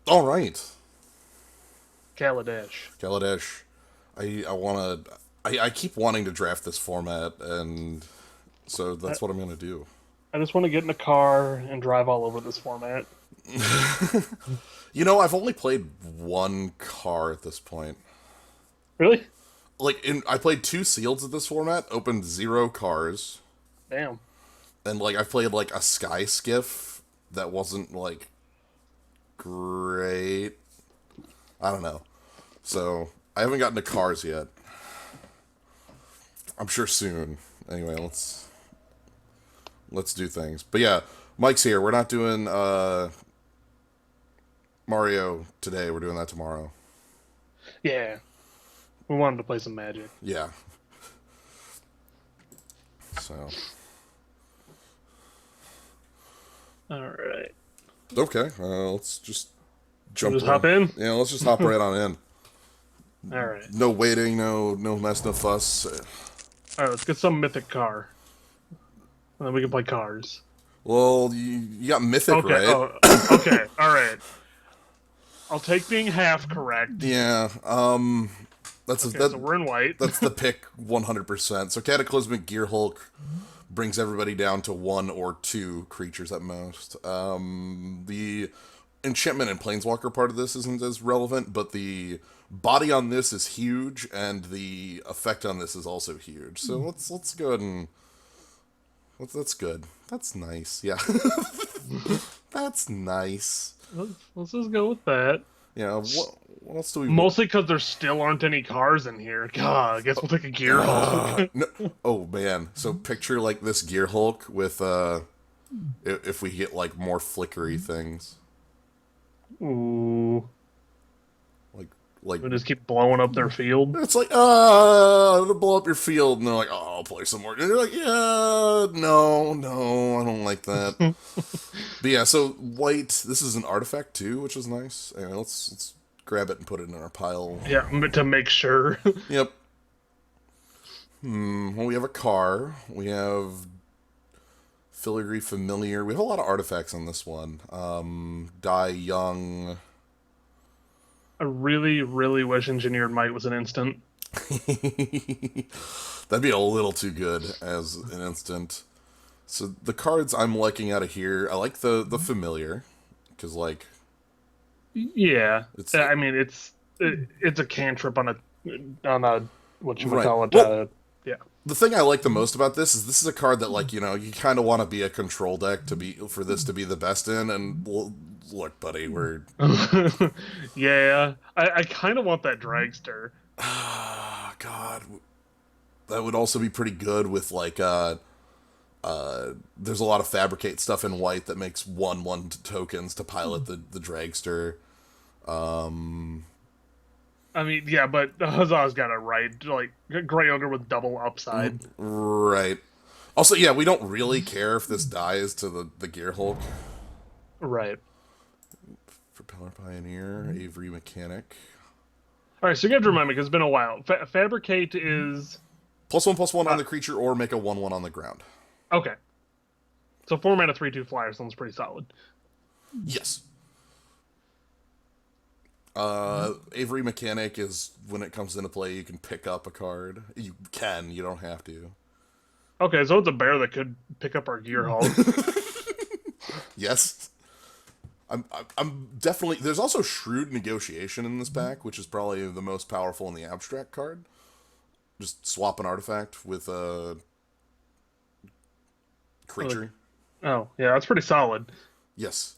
All right, Kaladesh. Kaladesh. I keep wanting to draft this format, and so I, that's what I'm gonna do. I just want to get in a car and drive all over this format. You know, I've only played one car at this point. Really? I played two sealeds at this format, opened zero cars, Damn. and I played like a sky skiff that wasn't like great. I don't know. So I haven't gotten to cars yet. I'm sure soon. Anyway, let's do things. But yeah, Mike's here. We're not doing Mario today. We're doing that tomorrow. Yeah. We wanted to play some Magic. Yeah. So All right. okay, let's just We'll jump just right. hop in. Yeah, let's just hop right on in. All right. No waiting, no mess, no fuss. All right. Let's get some Mythic car, and then we can play cars. Well, you got Mythic, Okay. right? Oh. Okay. All right. I'll take being half correct. Yeah. Okay. So we're in white. That's the pick 100%. So Cataclysmic Gear Hulk brings everybody down to one or two creatures at most. The enchantment and planeswalker part of this isn't as relevant, but the body on this is huge, and the effect on this is also huge. So let's go ahead and that's good. That's nice. Yeah, that's nice. Let's just go with that. Yeah. What else do we? Mostly because there still aren't any cars in here. God, I guess we'll take a Gear Hulk. No, oh man. So picture like this Gear Hulk with if we get like more flickery things. Ooh. Like We just keep blowing up their field. it's like it'll blow up your field, and they're like, oh, I'll play some more. And you're like, yeah, no, I don't like that. But yeah, so white. This is an artifact too, which is nice. Anyway, let's grab it and put it in our pile. Yeah, to make sure. Yep. Well, we have a car. We have Filigree Familiar. We have a lot of artifacts on this one. Die Young. I really, really wish Engineered Might was an instant. That'd be a little too good as an instant. So the cards I'm liking out of here, I like the familiar, because like Yeah, it's I mean it's a cantrip on a what you might right. call it. Well, Yeah. the thing I like the most about this is a card that like you kind of want to be a control deck to be for this to be the best in. And well, look, buddy, we're Yeah, I kind of want that dragster. God, that would also be pretty good with like there's a lot of fabricate stuff in white that makes 1/1 tokens to pilot the dragster. I mean, yeah, but Huzzah's got it right. Like Gray Ogre with double upside. Right. Also, yeah, we don't really care if this dies to the Gear Hulk. Right. Propeller Pioneer, Avery Mechanic. All right, so you have to remind me because it's been a while. Fabricate is +1/+1 on the creature, or make a 1/1 on the ground. okay. So 4 mana 3/2 flyer sounds pretty solid. Yes. Avery Mechanic is when it comes into play, you can pick up a card. You can, you don't have to. Okay, so it's a bear that could pick up our Gear Hulk. Yes. I'm definitely. There's also Shrewd Negotiation in this pack, which is probably the most powerful in the abstract card. Just swap an artifact with a creature. Oh, yeah, that's pretty solid. Yes.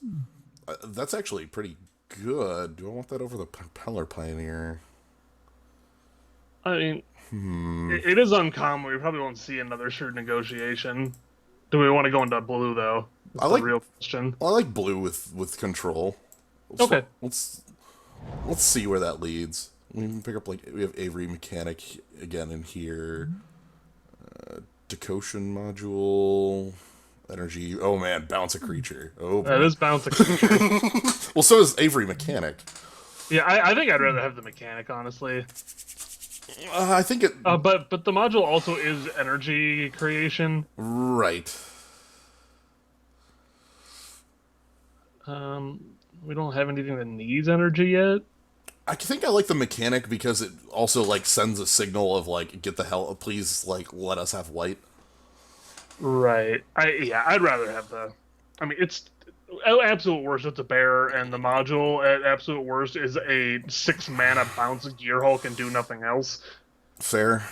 That's actually pretty good. Do I want that over the Propeller Pioneer? I mean, it is uncommon. We probably won't see another shrewd negotiation. Do we want to go into blue though? That's the real question. I like blue with control. Okay. Let's see where that leads. We can pick up we have Avery Mechanic again in here. Decotion module. Energy. Oh man, bounce a creature. Oh, that is bounce a creature. Well, so is Avery Mechanic. Yeah, I think I'd rather have the mechanic, honestly. I think it. But the module also is energy creation. Right. We don't have anything that needs energy yet. I think I like the mechanic because it also like sends a signal of like get the hell, please like let us have white. Right. I'd rather have the. I mean, it's at absolute worst. It's a bear, and the module at absolute worst is a 6 mana bounce gear Hulk and do nothing else. Fair.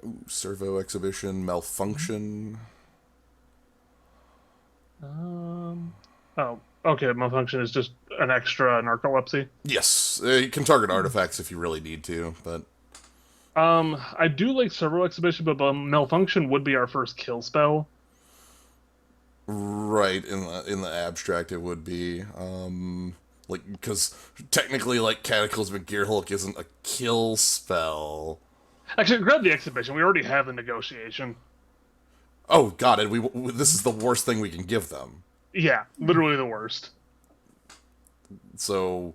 Ooh, servo exhibition malfunction. Oh, okay. Malfunction is just an extra narcolepsy. Yes, you can target artifacts if you really need to, but I do like servo exhibition, but malfunction would be our first kill spell. right in the abstract it would be like because technically like Cataclysmic Gear Hulk isn't a kill spell. Actually, grab the exhibition. We already have the negotiation. Oh, got it. This is the worst thing we can give them. Yeah, literally the worst. So,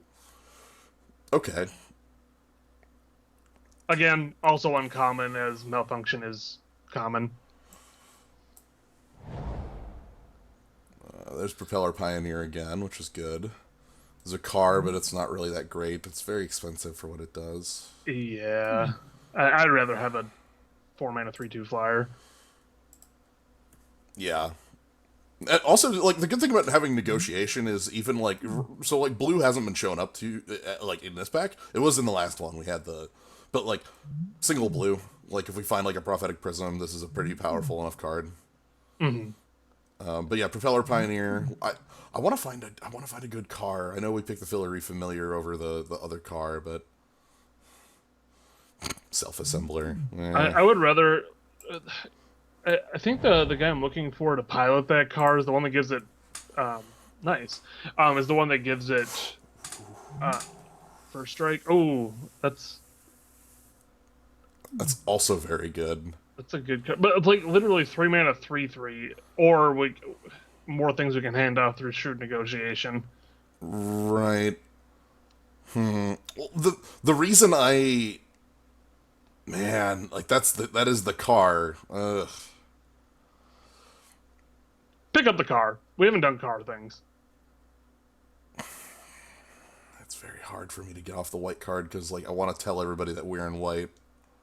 okay. Again, also uncommon as malfunction is common. There's Propeller Pioneer again, which is good. There's a car, but it's not really that great. It's very expensive for what it does. Yeah, I'd rather have a 4 mana 3/2 flyer. Yeah. And also, like the good thing about having negotiation is even like so like blue hasn't been shown up to like in this pack. It was in the last one we had but like single blue. Like if we find like a Prophetic Prism, this is a pretty powerful enough card. Mm-hmm. But yeah, Propeller Pioneer. I want to find a good car. I know we picked the Fillory Familiar over the other car, but Self-Assembler. I would rather. I think the guy I'm looking for to pilot that car is the one that gives it. Nice. Is the one that gives it. First strike. Oh, That's also very good. that's a good card. But like literally 3 mana 3/3, or more things we can hand off through shrewd negotiation. Right. Well, the reason like that is the car. Ugh. Pick up the car. We haven't done car things. It's very hard for me to get off the white card because like I want to tell everybody that we're in white.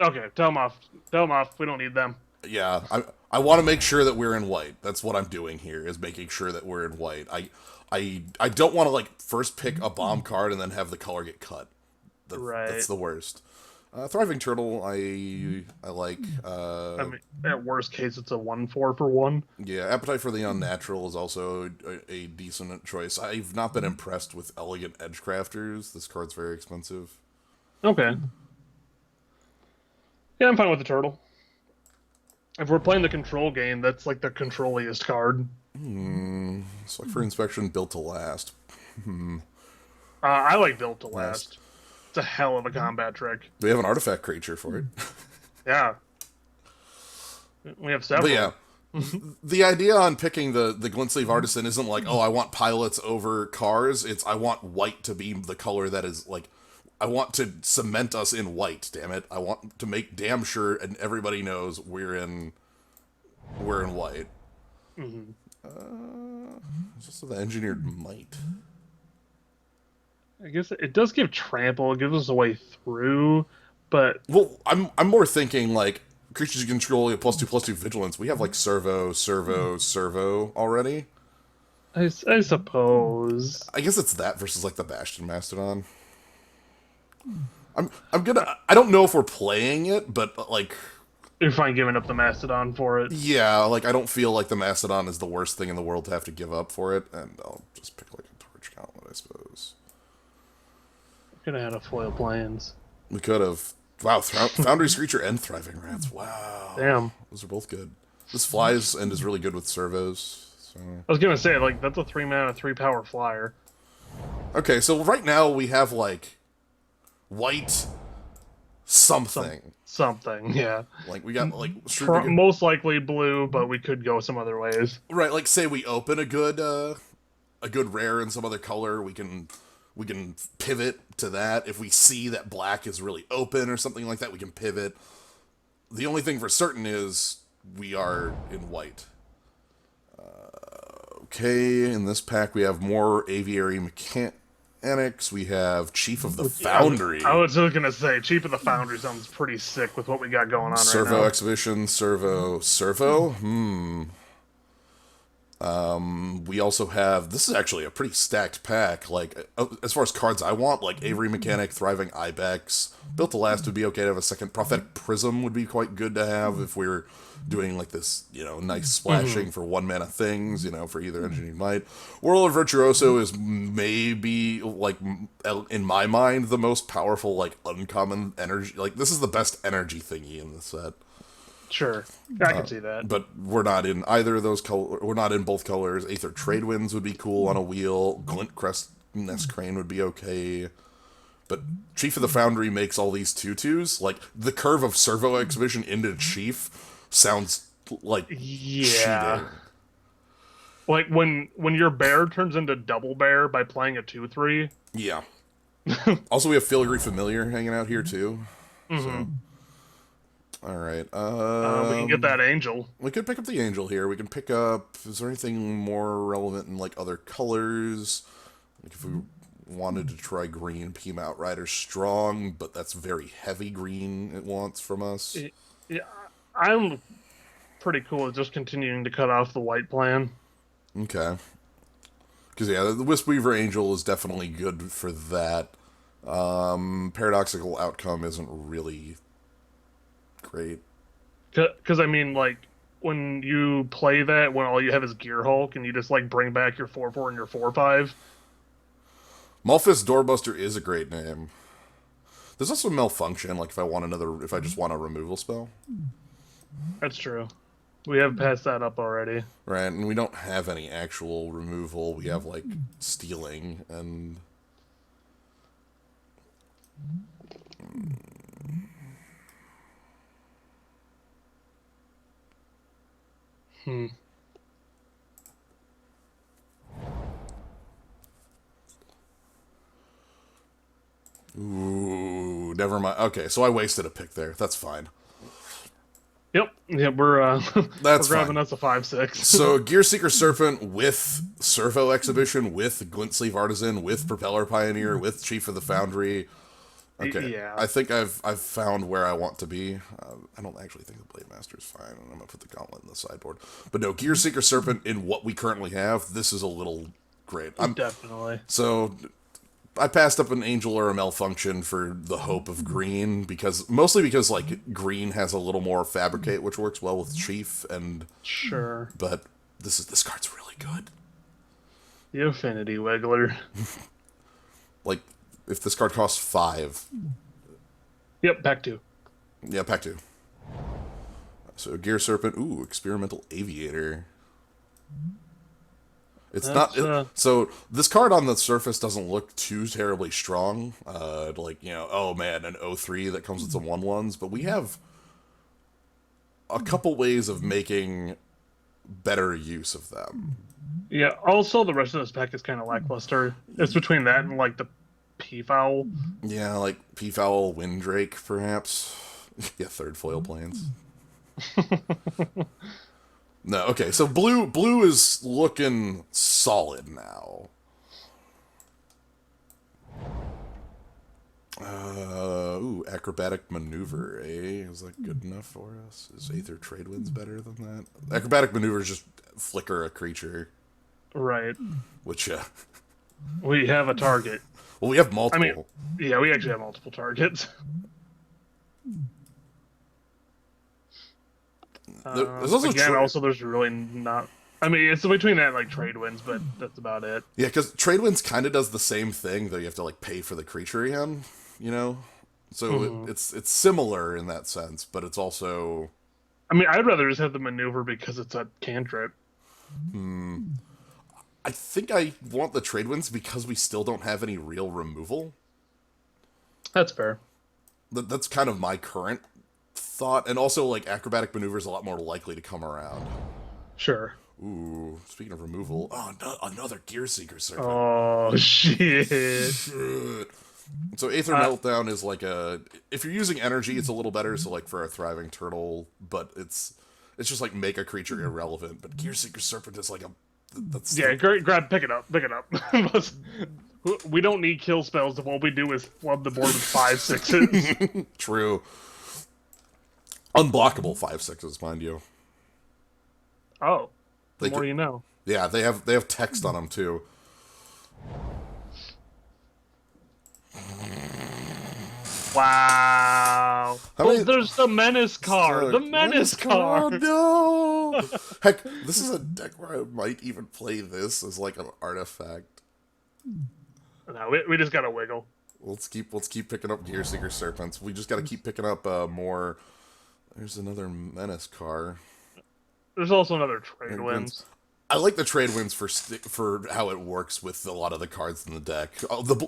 Okay, tell them off. Tell them off. We don't need them. Yeah, I want to make sure that we're in white. That's what I'm doing here is making sure that we're in white. I don't want to like first pick a bomb card and then have the color get cut. Right. That's the worst. Thriving Turtle, I like. I mean, at worst case, it's a 1/4 for one. Yeah, Appetite for the Unnatural is also a decent choice. I've not been impressed with Elegant Edgecrafters. This card's very expensive. Okay. Yeah, I'm fine with the turtle. If we're playing the control game, that's like the controlliest card. Select for Inspection, Built to Last. I like Built to Last. It's a hell of a combat trick. We have an artifact creature for it. Yeah. We have several. But yeah, the idea on picking the Glint Sleeve Artisan isn't like, oh, I want pilots over cars. It's I want white to be the color that is like, I want to cement us in white. Damn it! I want to make damn sure and everybody knows we're in white. Mm-hmm. It's also the Engineered Might. I guess it does give trample. It gives us a way through, but Well, I'm more thinking like creatures you control, +2/+2 vigilance. We have like servo already. I suppose. I guess it's that versus like the Bastion Mastodon. I don't know if we're playing it, but like You're fine giving up the Mastodon for it. yeah, like I don't feel like the Mastodon is the worst thing in the world to have to give up for it, and I'll just pick like a Torch Gauntlet, I suppose. Could have had a foil plans. We could have. Wow, Foundry Screecher and Thriving Rats. Wow. Damn. Those are both good. This flies and is really good with servos. So. I was gonna say like that's a 3 mana 3-power flyer. Okay, so right now we have like white something. Something, yeah. Like we got like Most likely blue, but we could go some other ways. right. Like say we open a good rare in some other color, we can pivot to that. If we see that black is really open or something like that, we can pivot. The only thing for certain is we are in white. Okay, in this pack we have more aviary mechanics. We have Chief of the I Foundry. was just gonna say, Chief of the Foundry sounds pretty sick with what we got going on right Servo now. Exhibition, Servo. We also have, this is actually a pretty stacked pack. Like, as far as cards I want, like Avery Mechanic, Thriving Ibex, Built to Last would be okay to have a second. Prophetic Prism would be quite good to have if we were doing like this, nice splashing for 1 mana things, for either Engineered Might. Whirler Virtuoso is maybe, like, in my mind, the most powerful, like, uncommon energy. Like, this is the best energy thingy in the set. Sure, I can see that. But we're not in either of those colors. We're not in both colors. Aether Tradewinds would be cool on a wheel. Glint Crest Nest Crane would be okay. But Chief of the Foundry makes all these 2/2s. Like, the curve of Servo Exhibition into Chief sounds like cheating. Like when your bear turns into double bear by playing a 2/3. Yeah. Also, we have Filigree Familiar hanging out here, too. So. All right. We can get that angel. We could pick up the angel here. We can pick up. Is there anything more relevant in like other colors? Like if we wanted to try green, Peam Outrider Strong, but that's very heavy green. It wants from us. Yeah, I'm pretty cool with just continuing to cut off the white plan. Okay. Because yeah, the Wisp-Weaver Angel is definitely good for that. Paradoxical Outcome isn't really great. Because I mean, like when you play that, when all you have is Gear Hulk, and you just like bring back your 4/4 and your 4/5. Malphus Doorbuster is a great name. There's also Malfunction. Like if I just want a removal spell. That's true. We have passed that up already. Right, and we don't have any actual removal. We have like stealing and. Ooh, never mind. Okay, so I wasted a pick there. That's fine. Yep. Yeah, we're That's we're grabbing fine. us a 5/6. So Gearseeker Serpent with Servo Exhibition, with Glint Sleeve Artisan, with Propeller Pioneer, with Chief of the Foundry. Okay, Yeah. I think I've found where I want to be. I don't actually think the Blade Master is fine. I'm gonna put the Gauntlet in the sideboard. But no, Gearseeker Serpent in what we currently have. This is a little great. Definitely. So I passed up an Angel or a Malfunction for the hope of green mostly because like green has a little more Fabricate, which works well with Chief, and Sure. but this card's really good. The Affinity Wiggler. Like if this card costs 5, Yep, back 2. yeah, pack 2. So Gear Serpent, ooh, Experimental Aviator. It's so this card on the surface doesn't look too terribly strong. Oh man, an 0/3 that comes with some 1/1s, but we have a couple ways of making better use of them. Yeah, also the rest of this pack is kind of lackluster. It's between that and like the Peafowl. Yeah, like Peafowl, Windrake, perhaps. Yeah, third foil planes. No, okay, so blue is looking solid now. Acrobatic Maneuver, eh? Is that good enough for us? Is Aether Tradewinds better than that? Acrobatic Maneuver is just flicker a creature. Right. Which, We have a target. well, we have multiple. I mean, yeah, we actually have multiple targets. There's also there's really not. I mean, it's between that and like Tradewinds, but that's about it. Yeah, because Tradewinds kind of does the same thing, though you have to like pay for the creature again, So it's similar in that sense, but it's also. I mean, I'd rather just have the maneuver because it's a cantrip. I think I want the Tradewinds because we still don't have any real removal. That's fair. That's kind of my current thought, and also like Acrobatic Maneuver is a lot more likely to come around. Sure. Ooh, speaking of removal, another Gearseeker Serpent. Oh shit! So Aether Meltdown is like if you're using energy, it's a little better. So like for a Thriving Turtle, but it's just like make a creature irrelevant. But Gearseeker Serpent is like a Yeah, pick it up, pick it up. We don't need kill spells if all we do is flood the board with 5/6s. True. Unblockable 5/6s, mind you. Oh, the They more could, you know. yeah, they have text on them too. Wow. There's the Menace card. The Menace card. Oh no! Heck, this is a deck where I might even play this as like an artifact. No, we just gotta wiggle. Let's keep picking up Gearseeker Serpents. We just gotta keep picking up more. There's another Menace card. There's also another Trade Winds. I like the Trade Winds for how it works with a lot of the cards in the deck.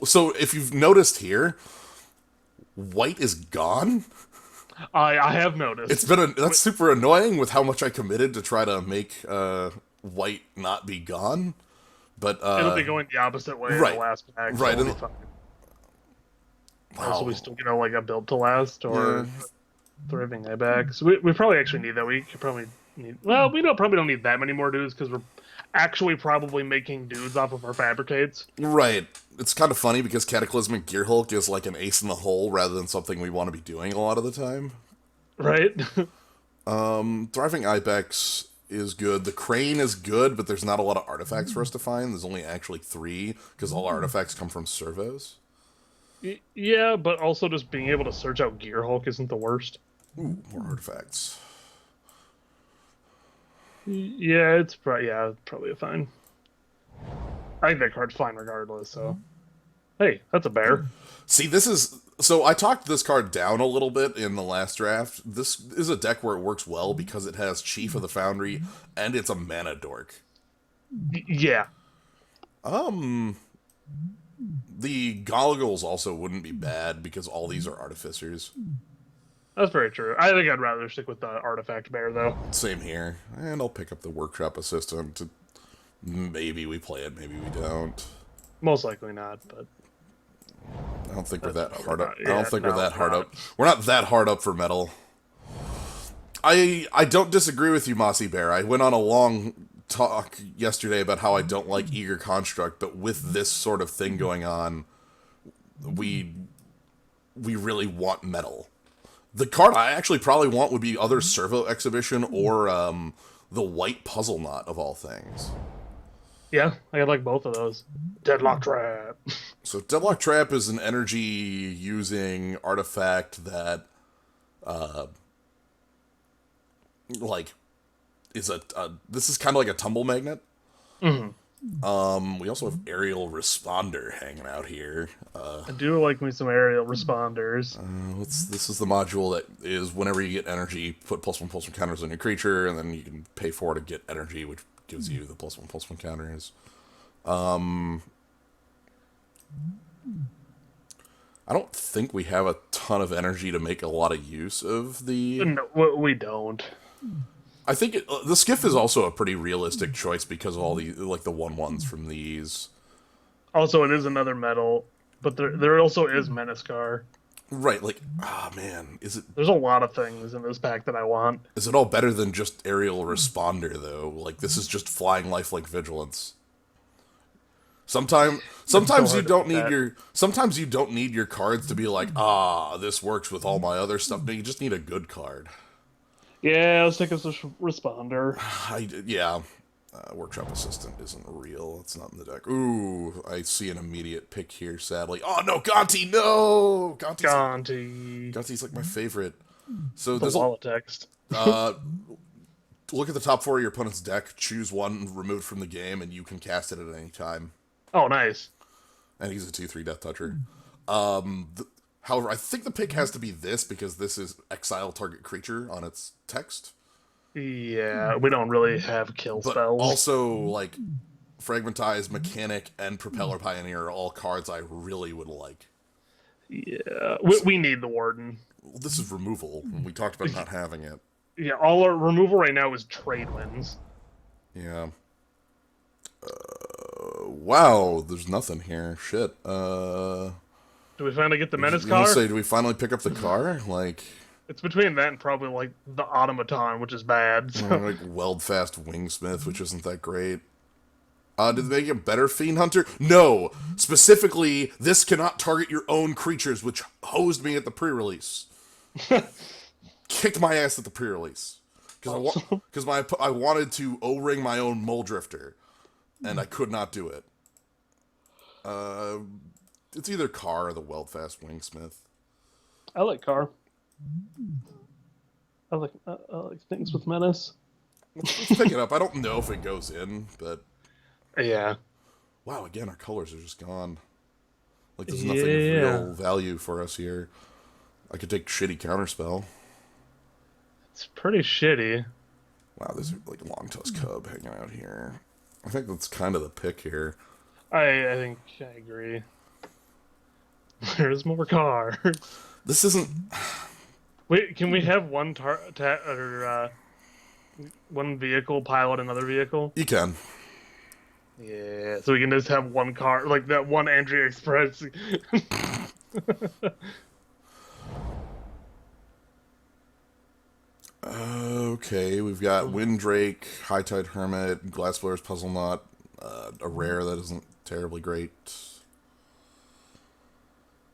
So if you've noticed here, white is gone. I have noticed. That's super annoying with how much I committed to try to make white not be gone. But it'll be going the opposite way right, in the last pack. Right. So wow. Also, we still like a build to last or Thriving Ibex. So we probably actually need that. We could probably need. Well, we probably don't need that many more dudes because we're actually probably making dudes off of our fabricates. Right. It's kind of funny because Cataclysmic Gearhulk is like an ace in the hole rather than something we want to be doing a lot of the time. Right. Thriving Ibex is good. The Crane is good, but there's not a lot of artifacts for us to find. There's only actually 3 because all artifacts come from servos. Yeah, but also just being able to search out Gearhulk isn't the worst. Ooh, more artifacts. Yeah, it's probably a fine. I think that card's fine regardless, so. Hey, that's a bear. See, so I talked this card down a little bit in the last draft. This is a deck where it works well because it has Chief of the Foundry and it's a mana dork. Yeah. The Goggles also wouldn't be bad because all these are Artificers. That's very true. I think I'd rather stick with the Artifact Bear, though. Same here. And I'll pick up the Workshop Assistant. Maybe we play it, maybe we don't. Most likely not, but... I don't think we're that hard up. I don't think we're that hard up. We're not that hard up for metal. I don't disagree with you, Mossy Bear. I went on a long talk yesterday about how I don't like Eager Construct, but with this sort of thing going on, we really want metal. The card I actually probably want would be other Servo Exhibition or the White Puzzle Knot of all things. Yeah, I like both of those. Deadlock Trap. So Deadlock Trap is an energy using artifact that is this is kind of like a tumble magnet. Mm-hmm. We also have Aerial Responder hanging out here. I do like me some Aerial Responders. This is the module that is whenever you get energy, put +1/+1 counters on your creature, and then you can pay for it to get energy, which gives you the +1/+1 counters. I don't think we have a ton of energy to make a lot of use of the... No, we don't. I think the Skiff is also a pretty realistic choice because of all the the 1/1s from these. Also, it is another metal, but there also is Menacecar. Right, man, is it... There's a lot of things in this pack that I want. Is it all better than just Aerial Responder, though? Like, this is just flying Lifelink Vigilance. Sometimes you don't need sometimes you don't need your cards to be like, this works with all my other stuff. No, you just need a good card. Yeah, let's take a Responder. Workshop Assistant isn't real. It's not in the deck. Ooh, I see an immediate pick here, sadly. Oh, no, Gonti, no! Gonti's like my favorite. So there's a text. Look at the top 4 of your opponent's deck, choose one removed from the game, and you can cast it at any time. Oh, nice. And he's a 2/3 Death Toucher. However, I think the pick has to be this, because this is exile target creature on its text. Yeah, we don't really have kill but spells. Also, Fragmentize, Mechanic, and Propeller Pioneer are all cards I really would like. Yeah, we need the Warden. Well, this is removal, and we talked about not having it. Yeah, all our removal right now is Trade Winds. Yeah. Wow, there's nothing here. Shit. Do we finally get the Menace I car? was gonna say, do we finally pick up the car? It's between that and probably the Automaton, which is bad. So. Weldfast Wingsmith, which isn't that great. Did they make a better Fiend Hunter? No. Specifically, this cannot target your own creatures, which hosed me at the pre-release. Kicked my ass at the pre-release. Because I wanted to O-ring my own Mole Drifter, and I could not do it. It's either Carr or the Weldfast Wingsmith. I like Carr. I like things with menace. Let's pick it up. I don't know if it goes in, but Yeah. wow, again, our colors are just gone. Like, there's nothing of real value for us here. I could take shitty Counterspell. It's pretty shitty. Wow, there's like a Long-Tusk Cub hanging out here. I think that's kind of the pick here. I think I agree. There's more cars. This isn't... Wait, can we have one one vehicle pilot another vehicle? You can. Yeah, so we can just have one car, like that one Andrea Express. Okay, we've got Windrake, High Tide Hermit, Glassflare's Puzzle Knot, a rare that isn't terribly great.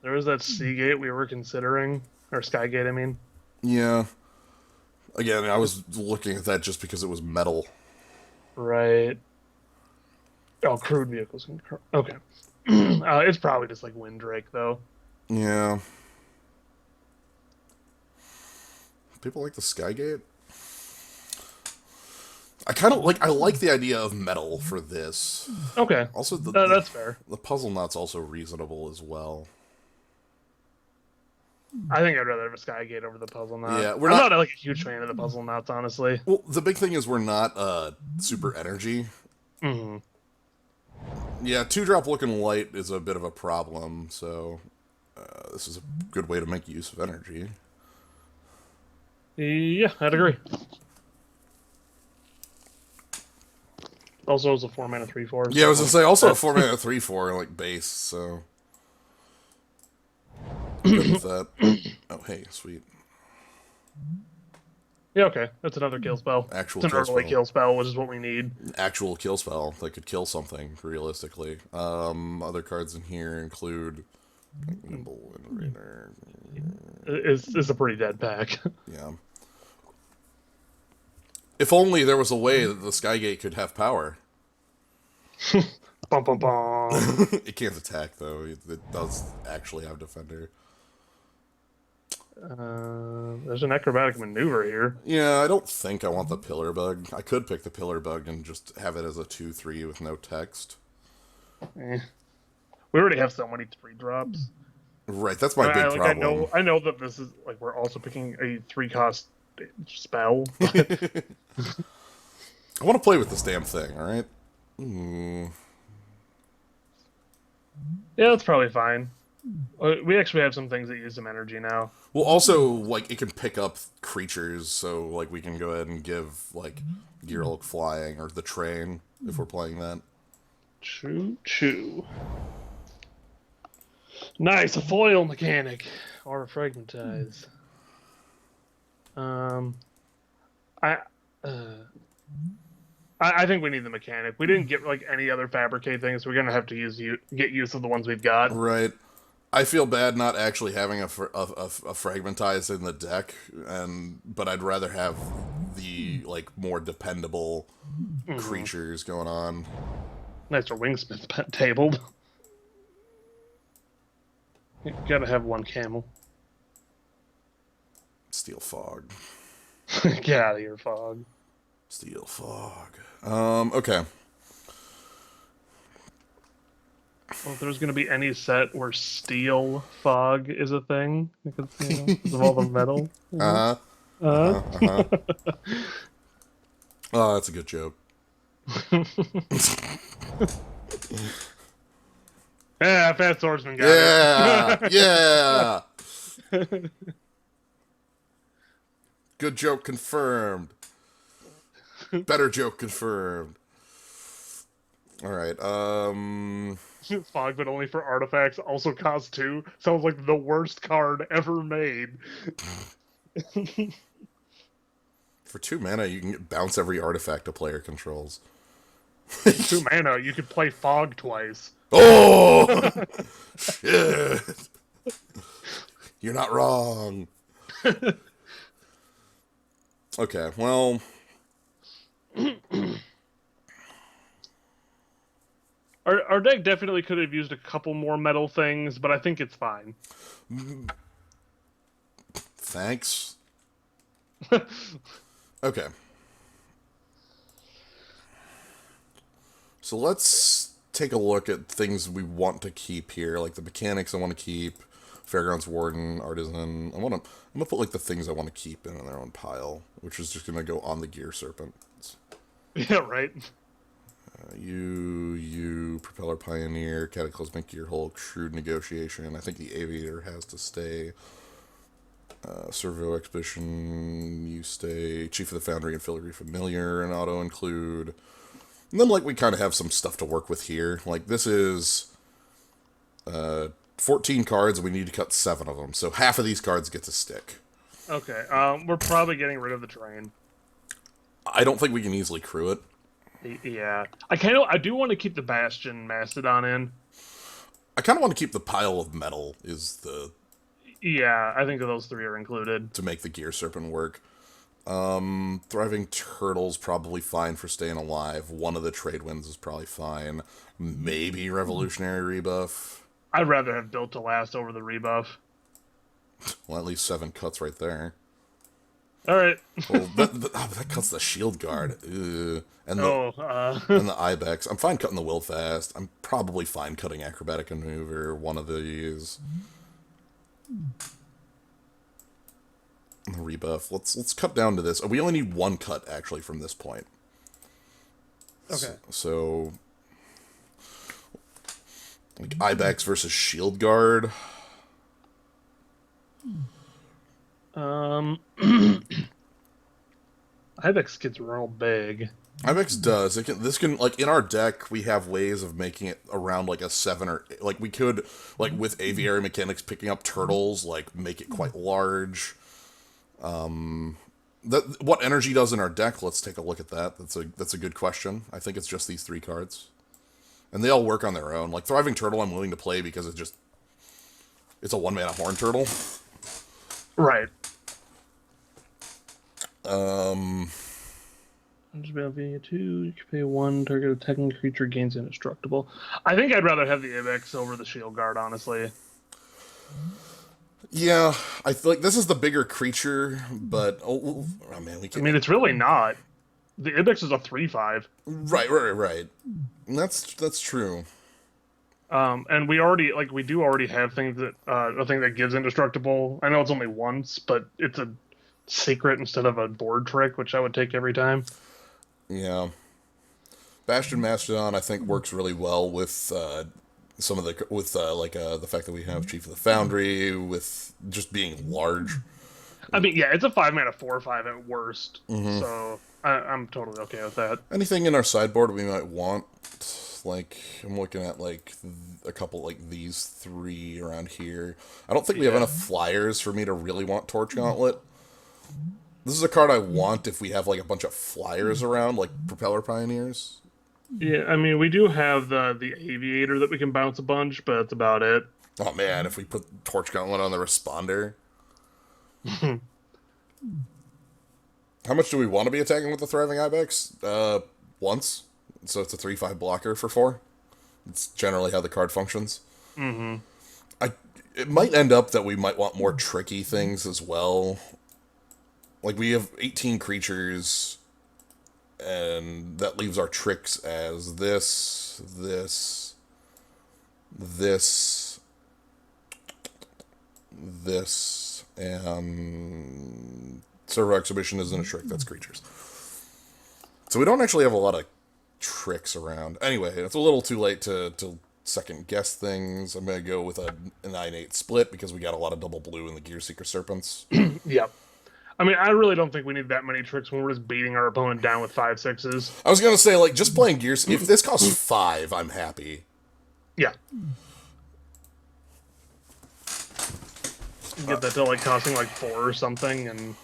There was that Seagate we were considering, or Skygate, I mean. Yeah. Again, I was looking at that just because it was metal. Right. Oh, crude vehicles. Okay. It's probably just like Windrake, though. Yeah. People like the Skygate? I like the idea of metal for this. Okay. Also, that's fair. The Puzzle Knot's also reasonable as well. I think I'd rather have a Skygate over the Puzzle Knot. Yeah, I'm not like a huge fan of the Puzzle Knots, honestly. Well, the big thing is we're not super energy. Mm-hmm. Yeah, 2-drop looking light is a bit of a problem, so this is a good way to make use of energy. Yeah, I'd agree. Also, it's a 4-mana 3/4. Yeah, I was gonna say also a 4-mana 3/4 like base, so I'm good with that. Oh, hey, sweet. Yeah, okay, that's another kill spell. Actual it's an kill early spell. kill spell, which is what we need. Actual kill spell that could kill something realistically. Other cards in here include Nimble and Raider. It's a pretty dead pack. Yeah. If only there was a way that the Skygate could have power. Bum, bum, bum. It can't attack, though. It does actually have Defender. There's an acrobatic maneuver here. Yeah, I don't think I want the Pillar Bug. I could pick the Pillar Bug and just have it as a 2/3 with no text. We already have so many 3-drops. Right, that's my big problem. I know that this is like we're also picking a 3-cost spell. I want to play with this damn thing, alright? Yeah, that's probably fine. We actually have some things that use some energy now. Well, also, like, it can pick up creatures, so, like, we can go ahead and give, like, Gearhulk Flying or the Train, if we're playing that. Choo. Nice, a foil mechanic. Or a fragmentize. I think we need the mechanic. We didn't get like any other fabricate things, so we're gonna have to get use of the ones we've got. Right. I feel bad not actually having a fragmentize in the deck, but I'd rather have the like more dependable creatures going on. Nice, our Wingsmith tabled. You gotta have one camel. Steel Fog. Get out of here, Fog. Steel Fog. Okay. Well, if there's going to be any set where steel fog is a thing, because, because of all the metal. Oh, that's a good joke. Yeah, Fat Swordsman got it. Yeah! Good joke confirmed. Better joke confirmed. Alright, Fog, but only for artifacts, also costs 2. Sounds like the worst card ever made. For 2 mana, you can bounce every artifact a player controls. 2 mana, you could play Fog twice. Oh! Shit! You're not wrong. Okay, well... Our deck definitely could have used a couple more metal things, but I think it's fine. Thanks. Okay. So let's take a look at things we want to keep here, like the mechanics I want to keep, Fairgrounds Warden, Artisan. I'm gonna put like the things I want to keep in their own pile, which is just gonna go on the Gear Serpents. Yeah, right. You, Propeller Pioneer, Cataclysmic Gearhulk, Shrewd Negotiation. I think the Aviator has to stay. Servo Expedition, you stay. Chief of the Foundry and Filigree Familiar and auto include. And then, like, we kind of have some stuff to work with here. Like, this is 14 cards, and we need to cut 7 of them. So half of these cards get to stick. Okay, we're probably getting rid of the terrain. I don't think we can easily crew it. Yeah. I do want to keep the Bastion Mastodon in. I kind of want to keep the pile of metal Yeah, I think those 3 are included. to make the Gear Serpent work. Thriving Turtle's probably fine for staying alive. One of the Trade Winds is probably fine. Maybe Revolutionary Rebuff. I'd rather have Built to Last over the rebuff. Well, at least 7 cuts right there. Alright. Well, that cuts the Shield Guard. Ugh. And the Ibex. I'm fine cutting the Will Fast. I'm probably fine cutting Acrobatic Maneuver, one of these. The rebuff. Let's cut down to this. We only need 1 cut, actually, from this point. Okay. So like, Ibex versus Shield Guard. Ibex gets real big. Ibex does. This can, like, in our deck, we have ways of making it around, like, a 7 or... Like, we could, like, with Aviary Mechanics picking up turtles, like, make it quite large. What energy does in our deck, let's take a look at that. That's a good question. I think it's just these 3 cards. And they all work on their own. Like, Thriving Turtle I'm willing to play because it's a 1-mana Horn Turtle. Right. Via 2, you can pay 1, target attacking creature gains indestructible. I think I'd rather have the Ibex over the Shield Guard, honestly. Yeah, I feel like this is the bigger creature, but oh man, we can. I mean, it's really not. The Ibex is a 3/5. Right. That's true. And we do already have things that a thing that gives indestructible. I know it's only once, but it's a secret instead of a board trick, which I would take every time. Yeah, Bastion Mastodon I think works really well with the fact that we have Chief of the Foundry with just being large. I mean, yeah, it's a 5-mana 4/5 at worst, so I'm totally okay with that. Anything in our sideboard we might want, like I'm looking at like a couple like these 3 around here. I don't think we have enough flyers for me to really want Torch Gauntlet. This is a card I want if we have like a bunch of flyers around, like Propeller Pioneers. Yeah, I mean, we do have the Aviator that we can bounce a bunch, but that's about it. Oh man, if we put Torch Gauntlet on the Responder. How much do we want to be attacking with the Thriving Ibex? Once. So it's a 3/5 blocker for 4. It's generally how the card functions. Mm-hmm. It might end up that we might want more tricky things as well. Like, we have 18 creatures, and that leaves our tricks as this, and Servo Exhibition isn't a trick, that's creatures. So we don't actually have a lot of tricks around. Anyway, it's a little too late to second guess things. I'm going to go with a 9-8 split because we got a lot of double blue in the Gear Seeker Serpents. Yep. I mean, I really don't think we need that many tricks when we're just beating our opponent down with 5/6s. I was going to say, like, just playing Gears, if this costs 5, I'm happy. Yeah. Get that to, like, costing, like, 4 or something, and...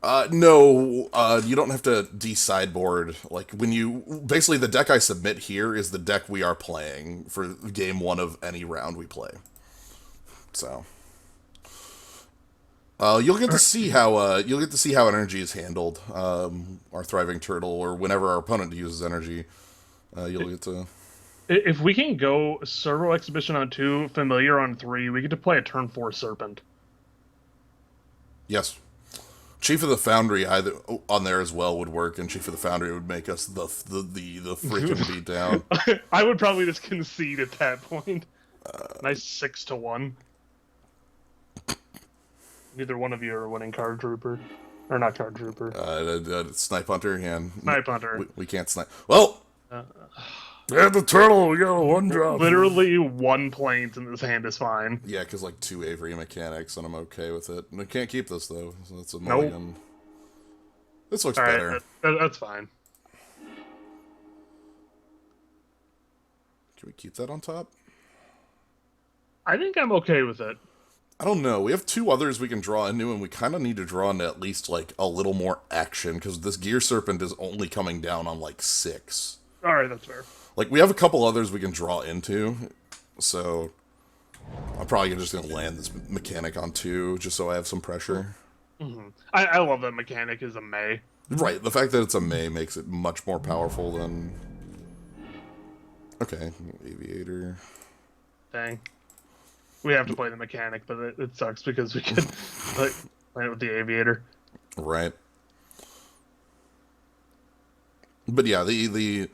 No, you don't have to de-sideboard. Like, when you... Basically, the deck I submit here is the deck we are playing for game one of any round we play. So... you'll get to see how energy is handled. Our thriving turtle, or whenever our opponent uses energy, you'll get to... If we can go Servo Exhibition on 2, Familiar on 3, we get to play a turn 4 Serpent. Yes. Chief of the Foundry either on there as well would work, and Chief of the Foundry would make us the freaking beat down. I would probably just concede at that point. Nice 6-1. Neither one of you are winning Card Trooper. Or not Card Trooper. Snipe Hunter, yeah. Snipe Hunter. We can't snipe. Well, Yeah, the turtle, we got a 1-drop. Literally 1 planes in this hand is fine. yeah, because like 2 Avery mechanics, and I'm okay with it. And I can't keep this though, so that's a mulligan. This looks better. That's fine. Can we keep that on top? I think I'm okay with it. I don't know. We have 2 others we can draw into, and we kind of need to draw into at least like a little more action, because this Gear Serpent is only coming down on like 6. Alright, that's fair. Like, we have a couple others we can draw into, so I'm probably just going to land this mechanic on 2, just so I have some pressure. Mm-hmm. I love that mechanic is a May. Right, the fact that it's a May makes it much more powerful than... Okay, Aviator. Dang. We have to play the mechanic, but it sucks because we could play it with the Aviator. Right. But yeah, the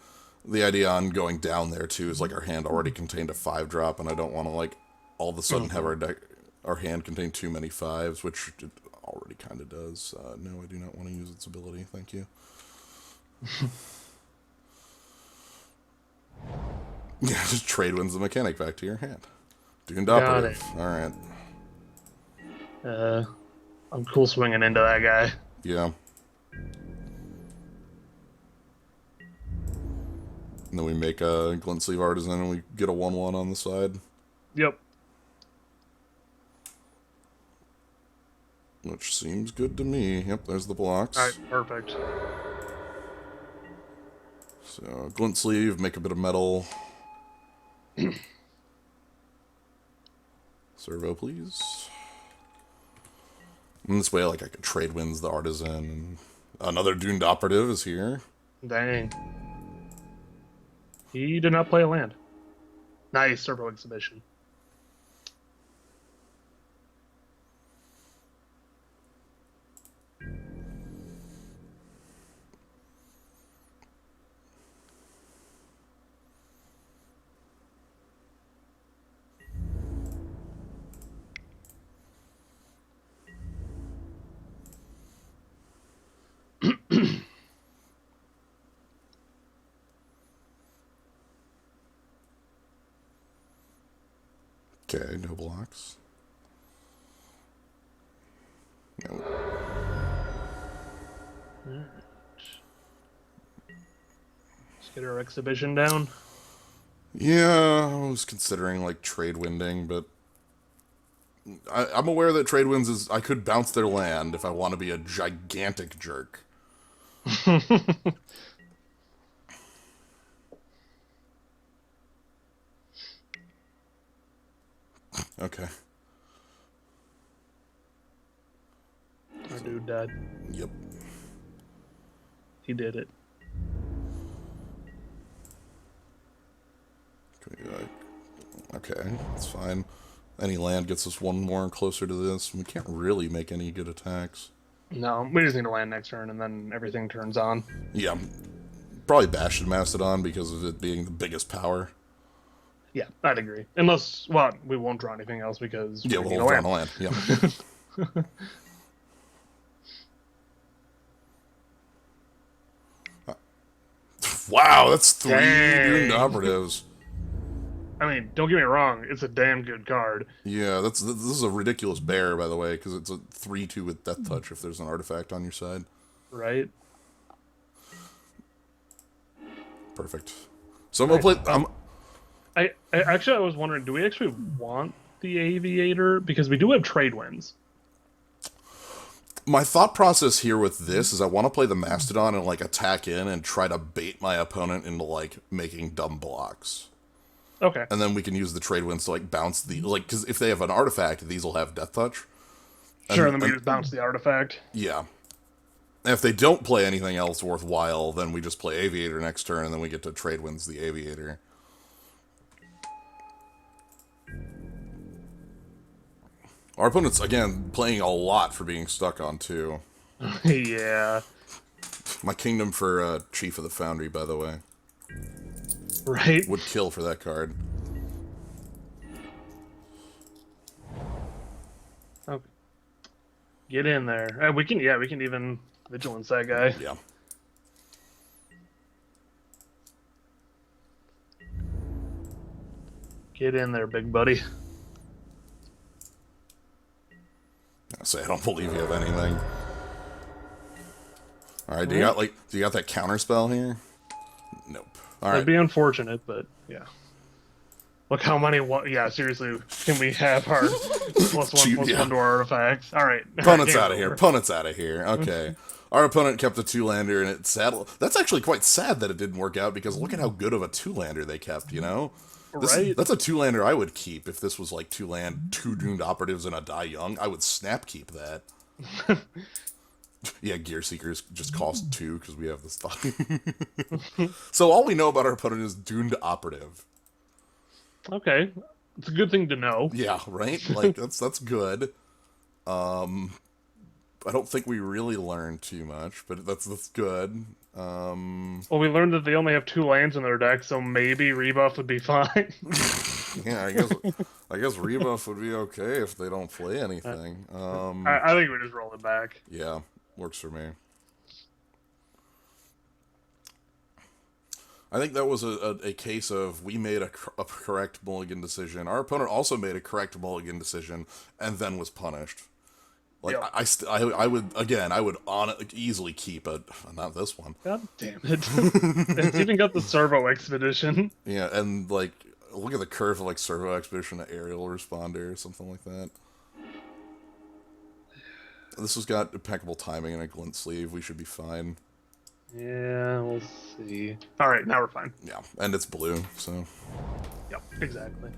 idea on going down there too is like our hand already contained a 5-drop, and I don't want to like all of a sudden have our hand contain too many 5s, which it already kind of does. No, I do not want to use its ability. Thank you. Yeah, just trade wins the mechanic back to your hand. Doomed Operative. All right. I'm cool swinging into that guy. Yeah. And then we make a Glint Sleeve Artisan, and we get a 1/1 on the side. Yep. Which seems good to me. Yep, there's the blocks. Alright, perfect. So, Glint Sleeve, make a bit of metal. Servo, please. And this way, like, I could trade wins the Artisan. And another Doomed Operative is here. Dang. He did not play a land. Nice Servo Exhibition. Okay, no blocks. No. Let's get our exhibition down. Yeah, I was considering, like, trade winding, but... I'm aware that trade winds is... I could bounce their land if I want to be a gigantic jerk. Okay. Our dude died. Yep. He did it. Okay, that's fine. Any land gets us 1 more closer to this. We can't really make any good attacks. No, we just need to land next turn, and then everything turns on. Yeah. Probably Bastion Mastodon because of it being the biggest power. Yeah, I'd agree. Unless, well, we won't draw anything else because Yeah, we we'll need draw a a land. Yeah. Wow, that's 3 Dang. Doomed Operatives. I mean, don't get me wrong, it's a damn good card. Yeah, this is a ridiculous bear, by the way, because it's a 3/2 with Death Touch if there's an artifact on your side. Right? Perfect. So I'm gonna play. I actually, I was wondering, do we actually want the Aviator? Because we do have trade wins. My thought process here with this is I want to play the Mastodon and, like, attack in and try to bait my opponent into, like, making dumb blocks. Okay. And then we can use the trade winds to, like, bounce the... Like, because if they have an artifact, these will have Death Touch. Sure, and then we just bounce the artifact. Yeah. And if they don't play anything else worthwhile, then we just play Aviator next turn, and then we get to trade winds the Aviator. Our opponent's, again, playing a lot for being stuck on 2. Yeah. My Kingdom for Chief of the Foundry, by the way. Right? Would kill for that card. Okay. Get in there. We can even vigilance that guy. Yeah. Get in there, big buddy. I say I don't believe you have anything. Alright, do you got that counter spell here? Nope. Alright. That'd be unfortunate, but yeah. Look how many. Yeah, seriously, can we have our +1/+1 to our artifacts? All right. Opponent's out of here. Opponent's out of here. Okay. Our opponent kept a 2-lander, and it's sad. That's actually quite sad that it didn't work out, because look at how good of a 2-lander they kept, you know? Right. That's a 2-lander I would keep if this was like 2-land, 2 Doomed Operatives, and a Die Young. I would snap keep that. Yeah, Gear Seekers just cost 2 because we have this stuff. So all we know about our opponent is Doomed Operative. Okay, it's a good thing to know. Yeah, right? Like, that's good. I don't think we really learned too much, but that's good. Well, we learned that they only have 2 lands in their deck, so maybe rebuff would be fine. Yeah, I guess rebuff would be okay if they don't play anything. I think we just roll it back. Yeah, works for me. I think that was a case of we made a correct mulligan decision. Our opponent also made a correct mulligan decision and then was punished. Like, Yep. I would easily keep it. Not this one. God damn it. It's even got the Servo Expedition. Yeah, and, like, look at the curve of, like, Servo Expedition to Aerial Responder or something like that. This has got impeccable timing and a glint sleeve. We should be fine. Yeah, we'll see. Alright, now we're fine. Yeah, and it's blue, so... Yep, exactly.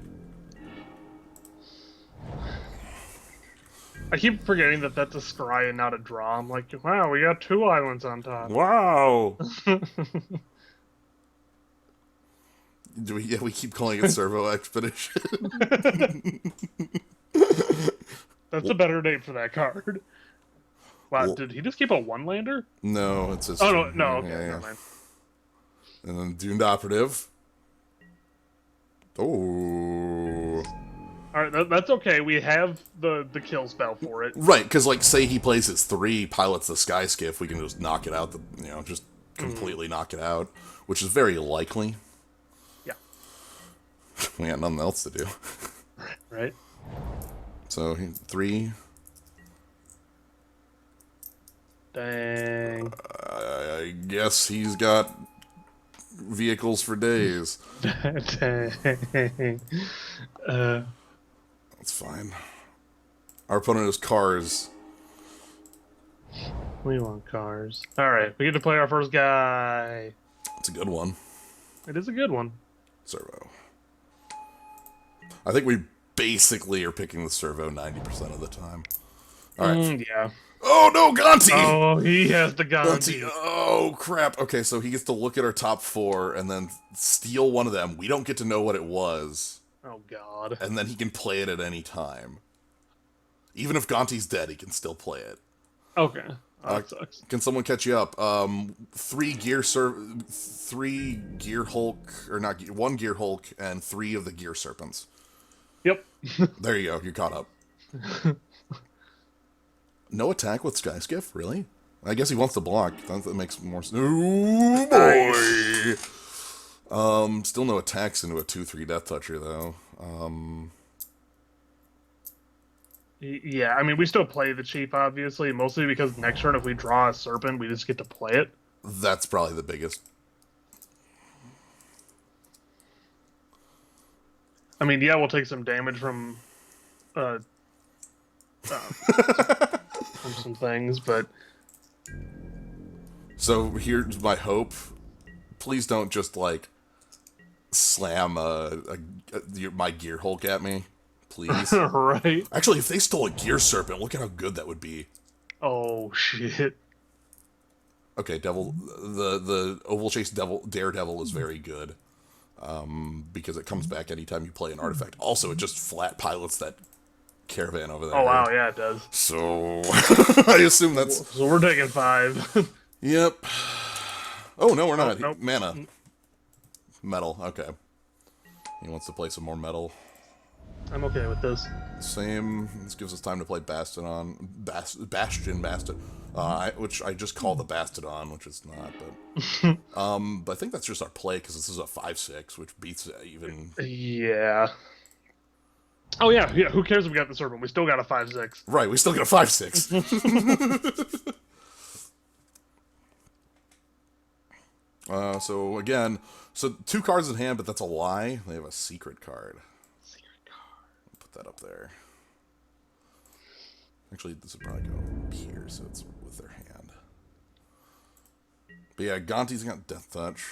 I keep forgetting that that's a scry and not a draw. I'm like, wow, we got 2 islands on top. Wow! We keep calling it Servo Expedition. That's a better name for that card. Wow, did he just keep a 1-lander? No, it's just... Oh, no, okay, yeah. never mind. And then Doomed Operative. Oh. Alright, that's okay. We have the kill spell for it. Right, because, like, say he plays his 3, pilots the Sky Skiff, we can just knock it out, just completely knock it out, which is very likely. Yeah. We got nothing else to do. Right? So, 3... Dang. I guess he's got vehicles for days. Dang. That's fine. Our opponent is cars. We want cars. Alright, we get to play our first guy. It's a good one. It is a good one. Servo. I think we basically are picking the Servo 90% of the time. Alright. Yeah. Oh no, Gonti! Oh, he has the Gonti. Oh crap. Okay, so he gets to look at our top 4 and then steal one of them. We don't get to know what it was. Oh god. And then he can play it at any time. Even if Gonti's dead, he can still play it. Okay. Oh, that sucks. Can someone catch you up? 3 Gear Hulk, or not, 1 Gear Hulk, and 3 of the Gear Serpents. Yep. There you go, you're caught up. No attack with Sky Skiff, really? I guess he wants to block. That makes more sense. Ooh, boy! Still no attacks into a 2/3 Death Toucher, though. Yeah, I mean, we still play the Chief, obviously, mostly because next turn, if we draw a Serpent, we just get to play it. That's probably the biggest. I mean, yeah, we'll take some damage from from some things, but So here's my hope. Please don't just, like, slam my Gear Hulk at me. Please. right? Actually, if they stole a Gear Serpent, look at how good that would be. Oh shit! Okay, the Oval Chase Daredevil is very good. Because it comes back anytime you play an artifact. Also, it just flat pilots that caravan over there. Oh wow, yeah, it does. So, I assume that's... So we're taking 5. Yep. Oh, no, we're not. nope. Mana. Metal, okay. He wants to play some more metal. I'm okay with this. Same. This gives us time to play Bastion, which I just call the Bastodon, which is not, but I think that's just our play, because this is a 5/6, which beats even... Yeah. Oh yeah. Who cares if we got the Serpent? We still got a 5/6. Right, we still get a 5/6. So again, 2 cards in hand, but that's a lie. They have a secret card. Put that up there. Actually, this would probably go up here, so it's with their hand. But yeah, Gonti's got Death Touch.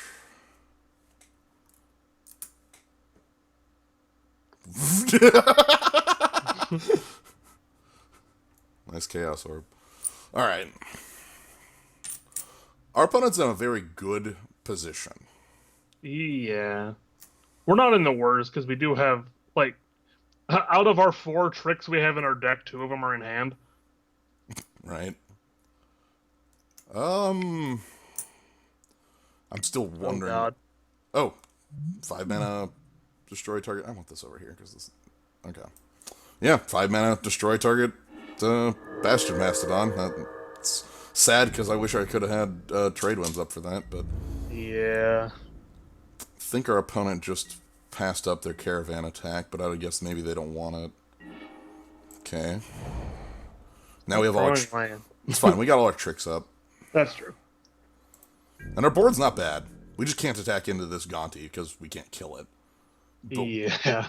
Nice Chaos Orb. Alright. Our opponent's in a very good position. Yeah. We're not in the worst because we do have, like, out of our 4 tricks we have in our deck, 2 of them are in hand. Right. I'm still wondering. Oh, God. Oh, 5 mana, destroy target. I want this over here because this. Okay. Yeah, 5 mana, destroy target, Bastion Mastodon. That's sad because I wish I could have had trade winds up for that, but. Yeah. I think our opponent just passed up their caravan attack, but I would guess maybe they don't want it. Okay. Now we have all our... It's fine, we got all our tricks up. That's true. And our board's not bad. We just can't attack into this Gonti because we can't kill it. But, yeah.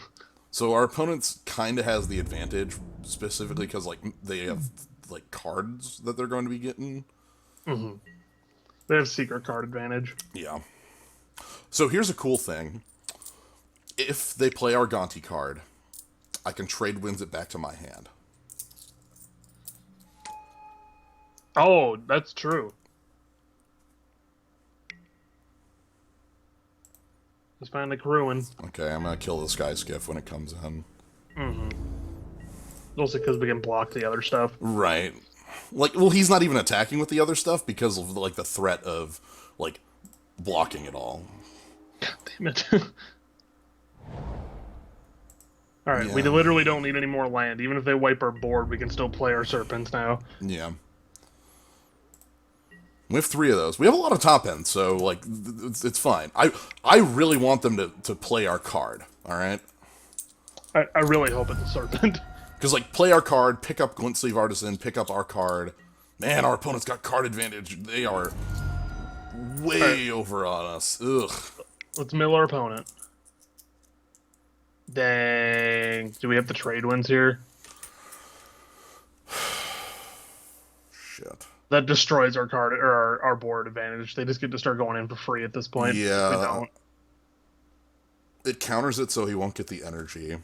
so our opponent's kind of has the advantage, specifically because, like, they have, like, cards that they're going to be getting. Mm-hmm. They have secret card advantage. Yeah. So here's a cool thing. If they play our Gonti card, I can trade winds it back to my hand. Oh, that's true. Let's find the ruin. Okay, I'm gonna kill the Sky Skiff when it comes in. Mm-hmm. Also because we can block the other stuff. Right. Like, well, he's not even attacking with the other stuff because of, like, the threat of, like, blocking it all. God damn it. Alright, Yeah. we literally don't need any more land. Even if they wipe our board, we can still play our Serpents now. Yeah. We have 3 of those. We have a lot of top ends, so, like, it's fine. I really want them to play our card, alright? I really hope it's a Serpent. Because, like, play our card, pick up Glint Sleeve Artisan, pick up our card. Man, our opponent's got card advantage. They are way over on us. Ugh. Let's mill our opponent. Dang. Do we have the trade wins here? Shit. That destroys our card or our board advantage. They just get to start going in for free at this point. Yeah. We don't. It counters it so he won't get the energy.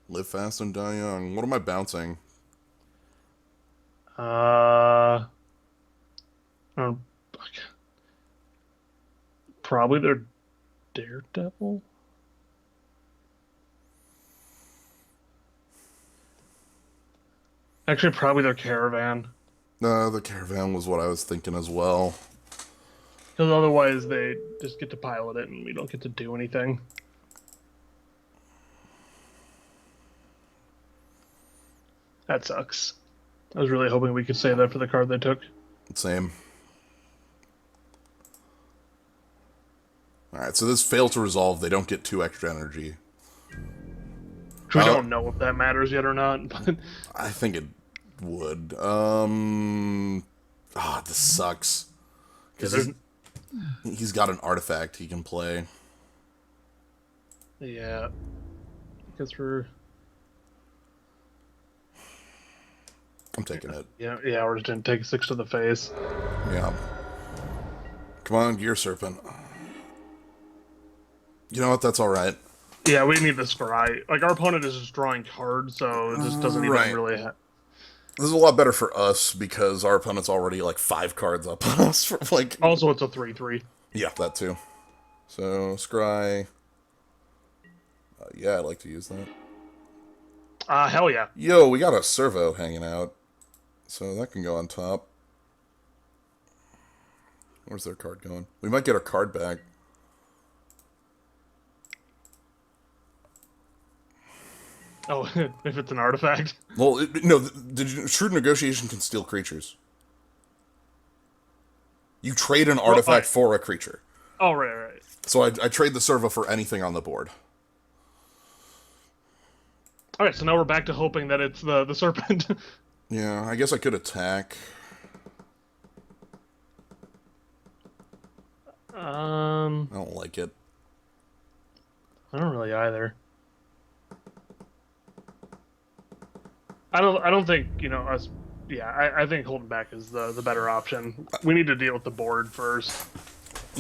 Live fast and die young. What am I bouncing? Oh, fuck. Probably their Daredevil. Actually, probably their Caravan. The Caravan was what I was thinking as well. Because otherwise they just get to pilot it and we don't get to do anything. That sucks. I was really hoping we could save that for the card they took. Same. Alright, so this failed to resolve. They don't get 2 extra energy. We don't know if that matters yet or not, but I think it would. This sucks. Because he's got an artifact he can play. Yeah. Because we're... I'm taking it. Yeah, we're just gonna take 6 to the face. Yeah. Come on, Gear Serpent. You know what? That's all right. Yeah, we need the scry. Like, our opponent is just drawing cards, so it just doesn't even Right. really This is a lot better for us because our opponent's already like 5 cards up on us. For, like, Also, it's a 3/3. yeah, that too. So scry. Yeah, I'd like to use that. Hell yeah. Yo, we got a servo hanging out, so that can go on top. Where's their card going? We might get our card back. Oh, if it's an artifact. Well, no, Shrewd Negotiation can steal creatures. You trade an artifact for a creature. Oh, right. So I trade the servo for anything on the board. All right, so now we're back to hoping that it's the serpent. Yeah, I guess I could attack. I don't like it. I don't really either. I don't think, us. Yeah, I think holding back is the better option. We need to deal with the board first.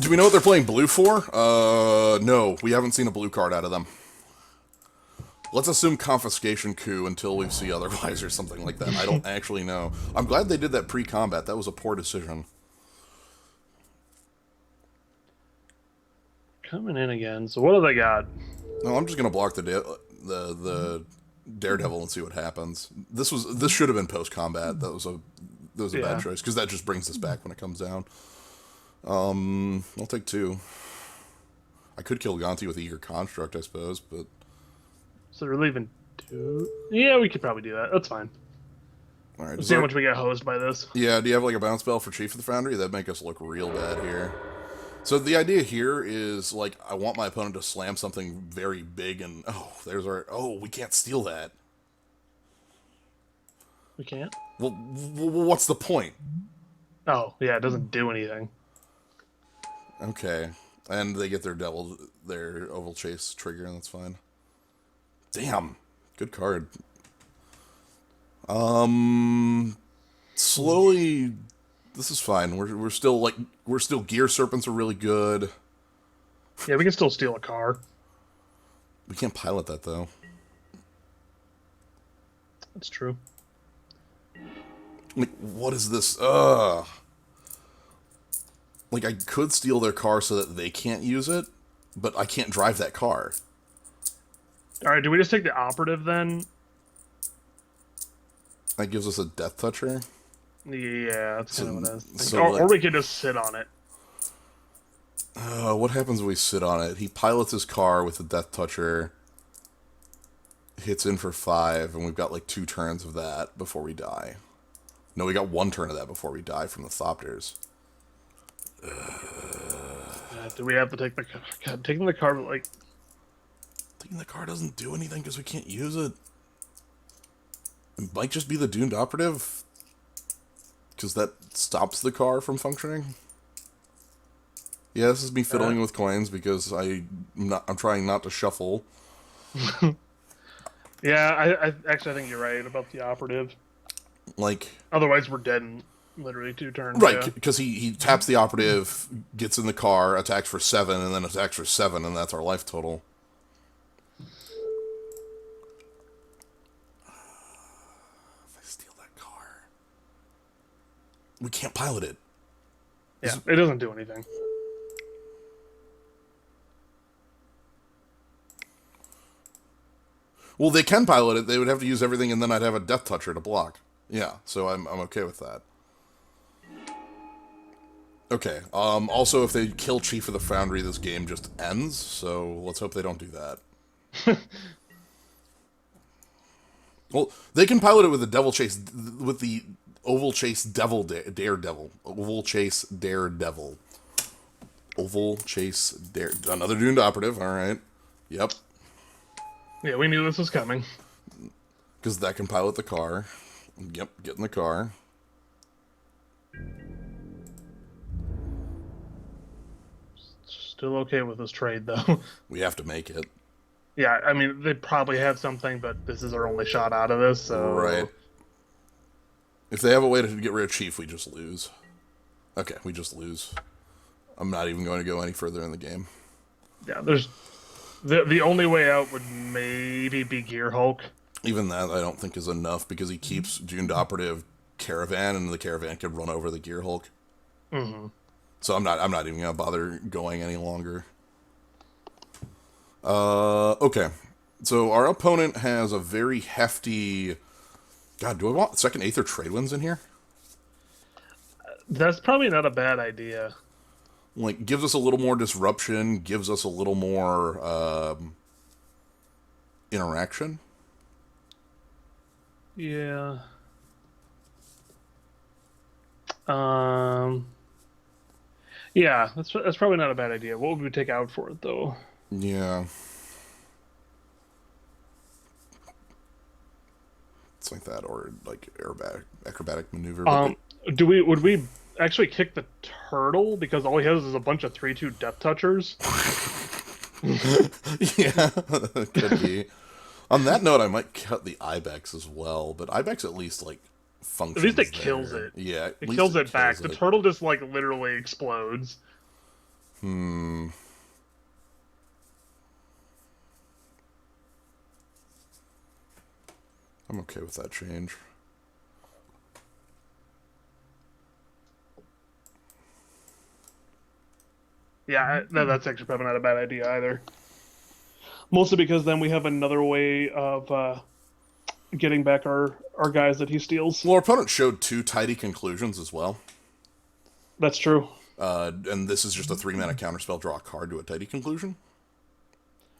Do we know what they're playing blue for? No, we haven't seen a blue card out of them. Let's assume Confiscation Coup until we see otherwise or something like that. I don't actually know. I'm glad they did that pre-combat. That was a poor decision. Coming in again. So what do they got? No, I'm just gonna block the Daredevil and see what happens. This should have been post-combat. That was a bad choice because that just brings us back when it comes down. I'll take 2. I could kill Gonti with Eager Construct, I suppose, but So they're leaving 2. Yeah, we could probably do that. That's fine. all right. Let's see how much we get hosed by this. Yeah, do you have like a bounce spell for Chief of the Foundry? That'd make us look real bad here. So the idea here is, like, I want my opponent to slam something very big and, we can't steal that. We can't? Well, what's the point? Oh, yeah, it doesn't do anything. Okay. And they get their Oval Chase trigger, and that's fine. Damn. Good card. Slowly... This is fine. We're still Gear Serpents are really good. Yeah, we can still steal a car. We can't pilot that though. That's true. Like, what is this? Like, I could steal their car so that they can't use it, but I can't drive that car. All right, do we just take the operative then? That gives us a Death Toucher. Yeah, that's kind of what I was thinking. So, or we could just sit on it. What happens when we sit on it? He pilots his car with the Death Toucher, hits in for 5, and we've got like 2 turns of that before we die. No, we got 1 turn of that before we die from the Thopters. Do we have to take the car? God, taking the car, but like... Taking the car doesn't do anything because we can't use it. It might just be the Doomed Operative, because that stops the car from functioning. Yeah, this is me fiddling with coins because I'm trying not to shuffle. Yeah, I actually think you're right about the operative. Like, otherwise we're dead in literally 2 turns. Right, because he taps the operative, gets in the car, attacks for 7, and then attacks for 7, and that's our life total. If I steal that car... We can't pilot it. Yeah, it doesn't do anything. Well, they can pilot it. They would have to use everything, and then I'd have a Death Toucher to block. Yeah, so I'm okay with that. Okay. Also, if they kill Chief of the Foundry, this game just ends. So let's hope they don't do that. Well, they can pilot it with the Devil Chase, with the Oval Chase Daredevil. Oval Chase Daredevil. Oval Chase Dare. Another Doomed Operative. All right. Yep. Yeah, we knew this was coming. Because that can pilot the car. Yep, get in the car. Still okay with this trade, though. We have to make it. Yeah, I mean, they probably have something, but this is our only shot out of this, so... Right. If they have a way to get rid of Chief, we just lose. Okay, we just lose. I'm not even going to go any further in the game. Yeah, there's the only way out would maybe be Gear Hulk. Even that, I don't think is enough because he keeps Doomed Operative Caravan, and the Caravan could run over the Gear Hulk. Mm-hmm. So I'm not even gonna bother going any longer. Okay. So our opponent has a very hefty. God, do I want second, eighth, or trade winds in here? That's probably not a bad idea. Like, gives us a little more disruption, gives us a little more interaction. Yeah. Yeah, that's probably not a bad idea. What would we take out for it though? Yeah. It's like that, or like acrobatic maneuver. Would we actually kick the turtle because all he has is a bunch of 3/2 death touchers? Yeah, could be. On that note, I might cut the Ibex as well, but Ibex at least like functions. At least it there. kills it. Yeah, it kills it back. The turtle just like literally explodes. I'm okay with that change. Yeah, that's actually probably not a bad idea either. Mostly because then we have another way of getting back our guys that he steals. Well, our opponent showed 2 tidy conclusions as well. That's true. And this is just a 3-mana counterspell, draw a card to a tidy conclusion.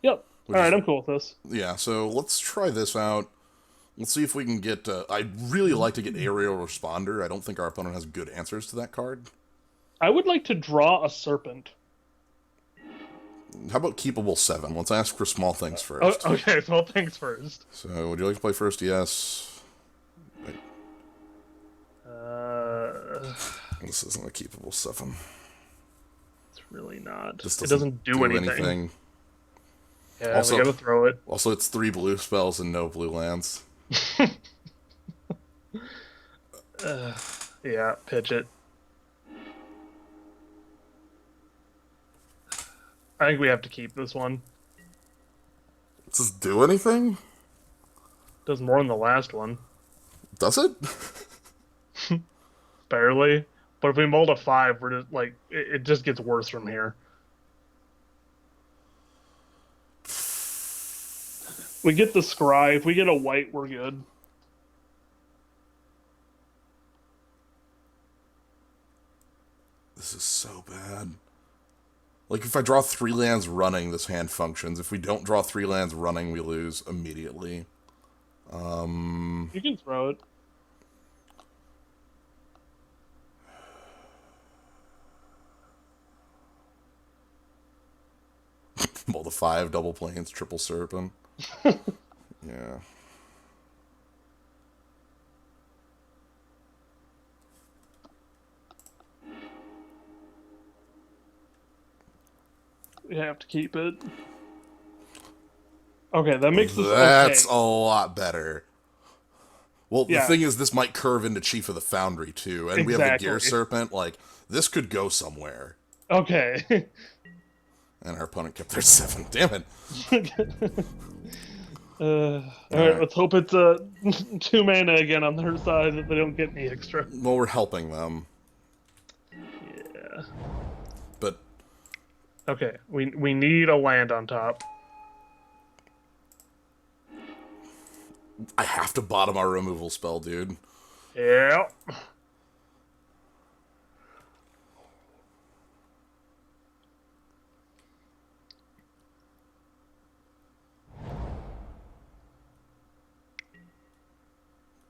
Yep. Alright, I'm cool with this. Yeah, so let's try this out. Let's see if we can get... I'd really like to get Aerial Responder. I don't think our opponent has good answers to that card. I would like to draw a Serpent. How about Keepable 7? Let's ask for small things first. Oh, okay, small things first. So, would you like to play first? Yes. Wait. This isn't a Keepable 7. It's really not. This It doesn't do anything. Yeah, also, we gotta throw it. Also, it's 3 blue spells and no blue lands. Yeah, pitch it. I think we have to keep this one. Does this do anything? Does more than the last one. Does it? Barely. But if we mold a 5, we're just like it just gets worse from here. We get the scry. If we get a white, we're good. This is so bad. Like, if I draw 3 lands running, this hand functions. If we don't draw 3 lands running, we lose immediately. You can throw it. Well, the 5 double planes, triple serpent. Yeah. We have to keep it. Okay, that makes this That's okay. a lot better. Well, Yeah. the thing is, this might curve into Chief of the Foundry, too. And we have the Gear Serpent. Like, this could go somewhere. Okay. And our opponent kept their 7. Damn it. Alright, let's hope it's 2 mana again on their side that they don't get any extra. Well, we're helping them. Yeah. But Okay, we need a land on top. I have to bottom our removal spell, dude. Yeah.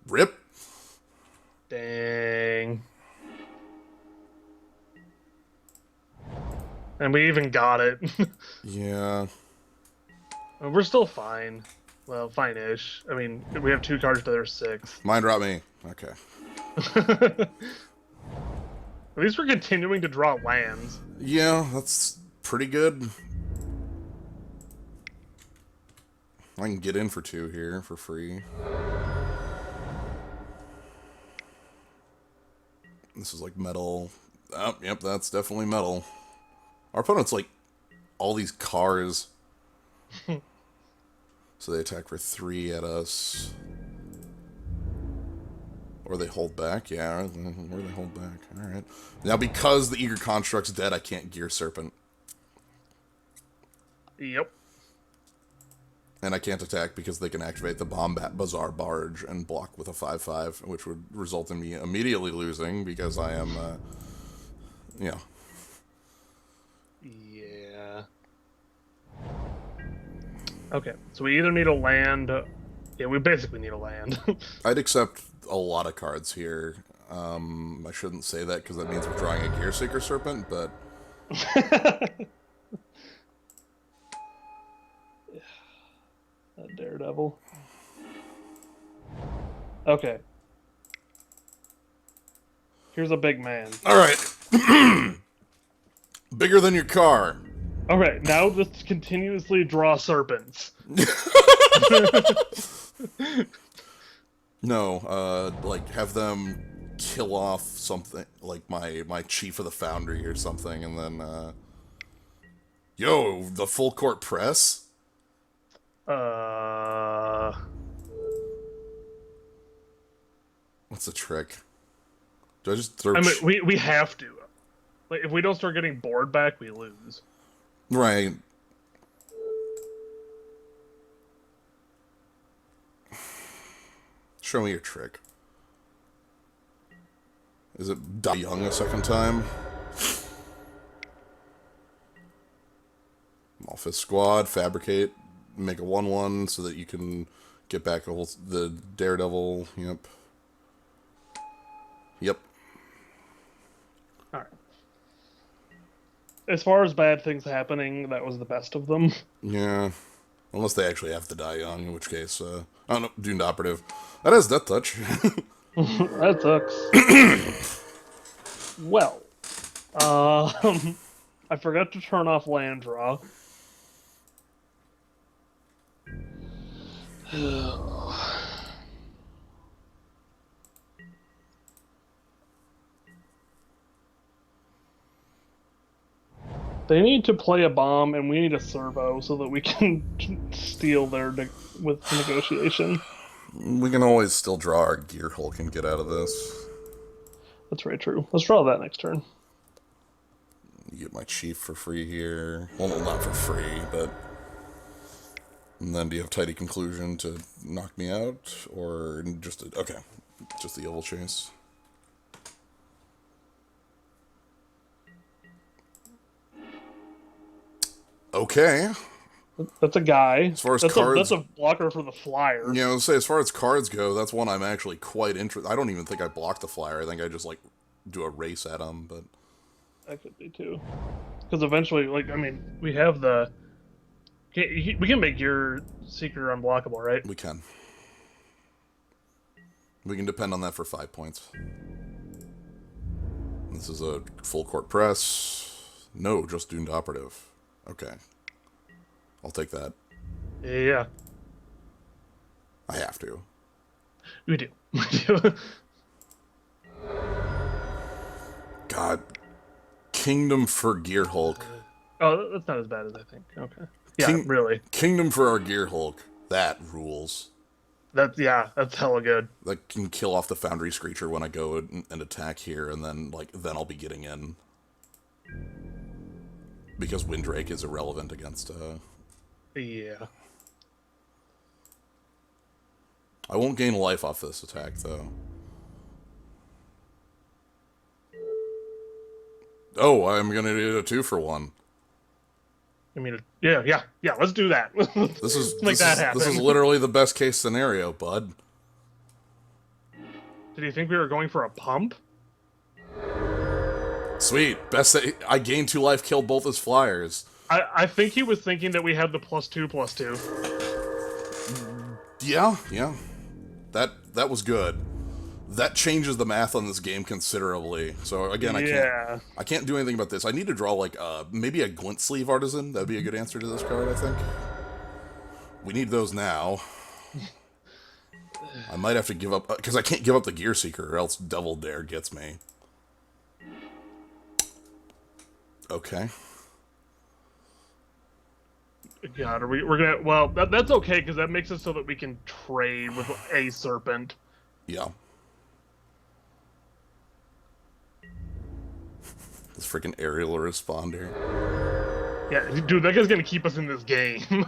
Rip. Dang. And we even got it. Yeah. We're still fine. Well, fine-ish. I mean, we have 2 cards to their 6. Mind drop me. Okay. At least we're continuing to draw lands. Yeah, that's pretty good. I can get in for 2 here for free. This is like metal. Oh, yep, that's definitely metal. Our opponent's like all these cars. So they attack for 3 at us. Or they hold back. Yeah, or they hold back. Alright. Now, because the Eager Construct's dead, I can't gear Serpent. Yep. And I can't attack because they can activate the Bombat Bazaar Barge and block with a 5/5, which would result in me immediately losing because I am, yeah. Yeah. Okay, so we either need a land... Yeah, we basically need a land. I'd accept a lot of cards here. I shouldn't say that because that means we're drawing a Gear Seeker Serpent, but... That Daredevil. Okay. Here's a big man. Alright. Bigger than your car. Okay, now let's continuously draw serpents. No, like, have them kill off something, like my Chief of the Foundry or something, and then, yo, the full court press? What's the trick? Do I just throw... I mean, we have to. Like, if we don't start getting board back, we lose. Right. Show me your trick. Is it die young a second time? Office Squad, fabricate, make a 1/1 so that you can get back the Daredevil. Yep. Yep. Alright. As far as bad things happening, that was the best of them. Yeah. Unless they actually have to die young, in which case, I don't know, Doomed Operative. That has Death Touch. That sucks. Well, I forgot to turn off land draw. They need to play a bomb, and we need a servo so that we can steal their with negotiation. We can always still draw our Gear Hulk and get out of this. That's very true. Let's draw that next turn. You get my Chief for free here. Well, not for free, but... And then do you have Tidy Conclusion to knock me out? Or just... Okay. Just the Evil Chase. Okay. That's a guy. As far as that's cards... that's a blocker for the flyer. Yeah, I was say, as far as cards go, that's one I'm actually quite interested... I don't even think I block the flyer. I think I just, like, do a race at him, but... That could be, too. Because eventually, like, I mean, we have the... We can make your Seeker unblockable, right? We can. We can depend on that for 5 points. This is a full court press. No, just Doomed Operative. Okay. I'll take that. Yeah. I have to. We do. We do. God. Kingdom for Gear Hulk. Oh, that's not as bad as I think. Okay. Yeah, really. Kingdom for our Gear Hulk. That rules. That's hella good. That can kill off the Foundry Screecher when I go and attack here, and then, like, then I'll be getting in. Because Windrake is irrelevant against, Yeah. I won't gain life off this attack, though. Oh, I'm gonna do a 2-for-1. I mean, yeah, let's do that. This is Make that happen. This is literally the best case scenario, bud. Did you think we were going for a pump? Sweet. Best I gained 2 life, killed both his flyers. I think he was thinking that we had the +2/+2. Yeah. That was good. That changes the math on this game considerably. So again, I can't do anything about this. I need to draw like maybe a Glint Sleeve Artisan. That'd be a good answer to this card, I think. We need those now. I might have to give up because I can't give up the Gear Seeker, or else Devil Dare gets me. Okay. God, we're gonna? Well, that's okay because that makes it so that we can trade with a serpent. Yeah. This freaking aerial responder. Yeah, dude, that guy's gonna keep us in this game.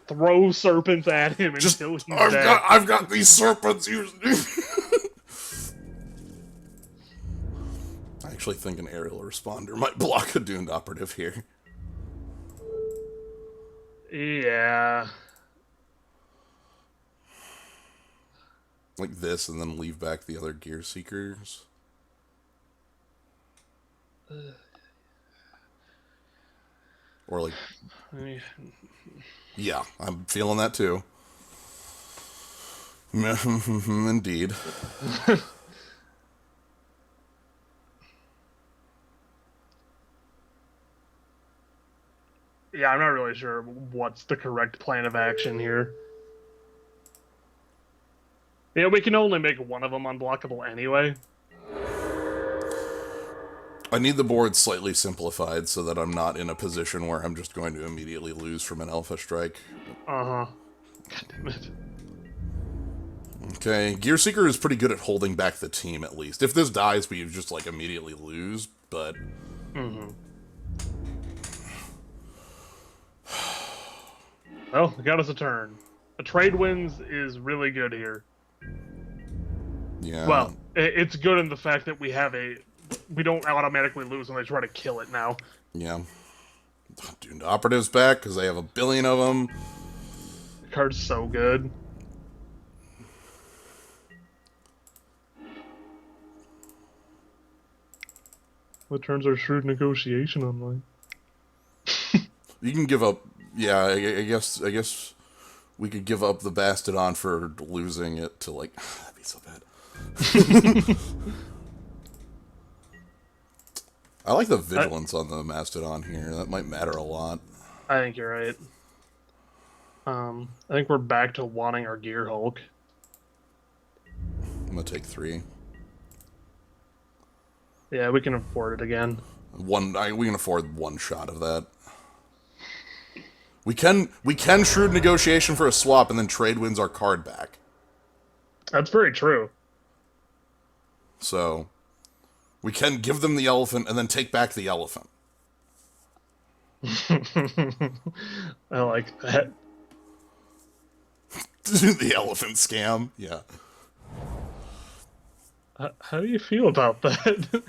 Throw serpents at him Just, until he's dead. I've got these serpents. I actually think an aerial responder might block a doomed operative here. Yeah. Like this, and then leave back the other gear seekers. Or like, yeah, I'm feeling that too. Indeed. Yeah, I'm not really sure what's the correct plan of action here. Yeah, we can only make one of them unblockable anyway. I need the board slightly simplified so that I'm not in a position where I'm just going to immediately lose from an Alpha Strike. Uh-huh. God damn it. Okay, Gear Seeker is pretty good at holding back the team, at least. If this dies, we just, like, immediately lose, but... Mm-hmm. Well, it got us a turn. A trade wins is really good here. Yeah. Well, it's good in the fact that we have we don't automatically lose when they try to kill it now. Yeah. Doomed Operatives back, because they have a billion of them. The card's so good. What turns our shrewd negotiation online? You can give up... Yeah, I guess we could give up the Bastodon for losing it to, like... That'd be so bad. I like the vigilance on the Mastodon here. That might matter a lot. I think you're right. I think we're back to wanting our Gear Hulk. I'm gonna take 3. Yeah, we can afford it again. We can afford one shot of that. We can shrewd negotiation for a swap and then trade wins our card back. That's very true. So we can give them the elephant and then take back the elephant. I like that. The elephant scam, yeah. How do you feel about that?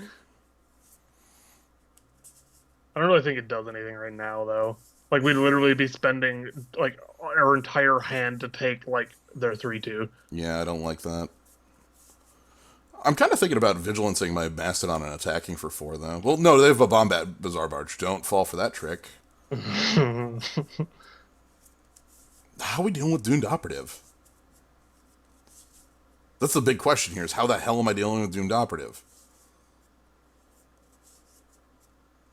I don't really think it does anything right now, though. Like, we'd literally be spending, like, our entire hand to take, like, their 3-2. Yeah, I don't like that. I'm kind of thinking about vigilancing my Mastodon and attacking for 4, though. Well, no, they have a Bombat Bazaar Barge. Don't fall for that trick. How are we dealing with Doomed Operative? That's the big question here, is how the hell am I dealing with Doomed Operative?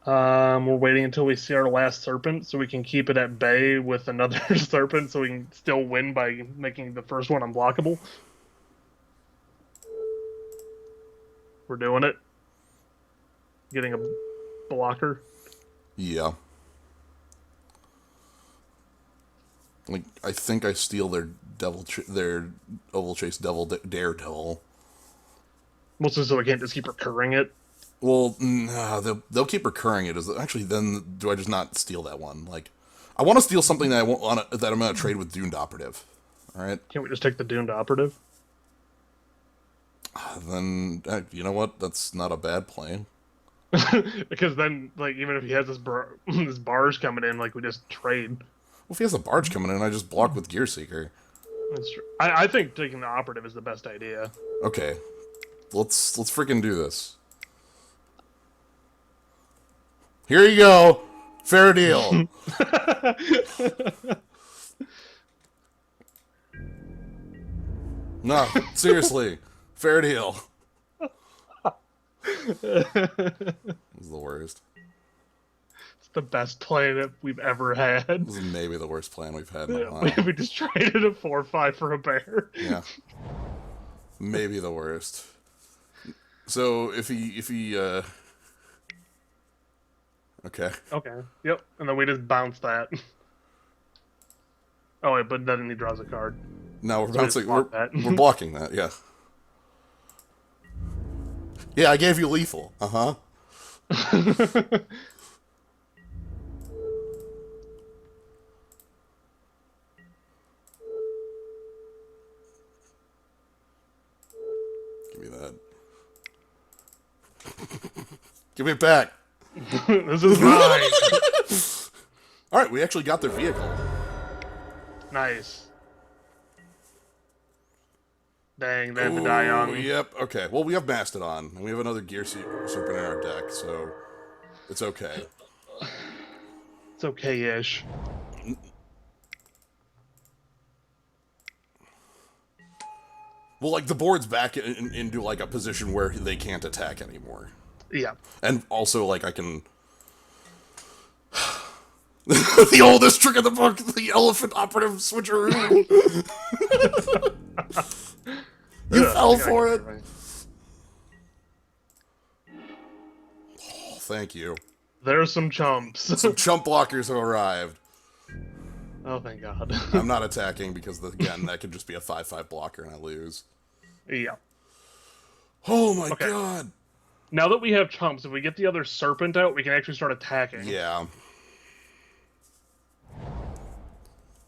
We're waiting until we see our last Serpent so we can keep it at bay with another Serpent so we can still win by making the first one unblockable. We're doing it. Getting a blocker. Yeah. Like, I think I steal their their Oval Chase Daredevil. Mostly so we can't just keep recurring it. Well, nah, they'll keep recurring it. Actually, then do I just not steal that one? Like, I want to steal something that I'm gonna trade with Doomed Operative. All right. Can't we just take the Doomed Operative? Then you know what? That's not a bad plan. Because then, like, even if he has this this barge coming in, like, we just trade. Well, if he has a barge coming in, I just block with Gear Seeker. That's true. I think taking the Operative is the best idea. Okay, let's freaking do this. Here you go. Fair deal. No, seriously. Fair deal. This is the worst. It's the best play that we've ever had. This is maybe the worst plan we've had in a while. We just traded a 4/5 for a bear. Yeah. Maybe the worst. So if he okay. Okay. Yep. And then we just bounce that. Oh wait, but then he draws a card. No, we're So we just bouncing. block that. We're blocking that. Yeah. Yeah, I gave you lethal. Uh huh. Give me that. Give it back. This is mine. All right, we actually got their vehicle. Nice. Dang, they had to die on me. Yep. Okay. Well, we have Mastodon, and we have another Serpent in our deck, so it's okay. It's okay-ish. Well, like the board's back into like a position where they can't attack anymore, Yeah. and also like I can. The oldest trick in the book, the elephant operative switcheroo. You fell for it. Oh, thank you. There's some chumps. Some chump blockers have arrived. Oh, thank God. I'm not attacking because, again, that could just be a 5/5 blocker and I lose. Yeah. Oh my god. Now that we have chumps, if we get the other serpent out, we can actually start attacking. Yeah.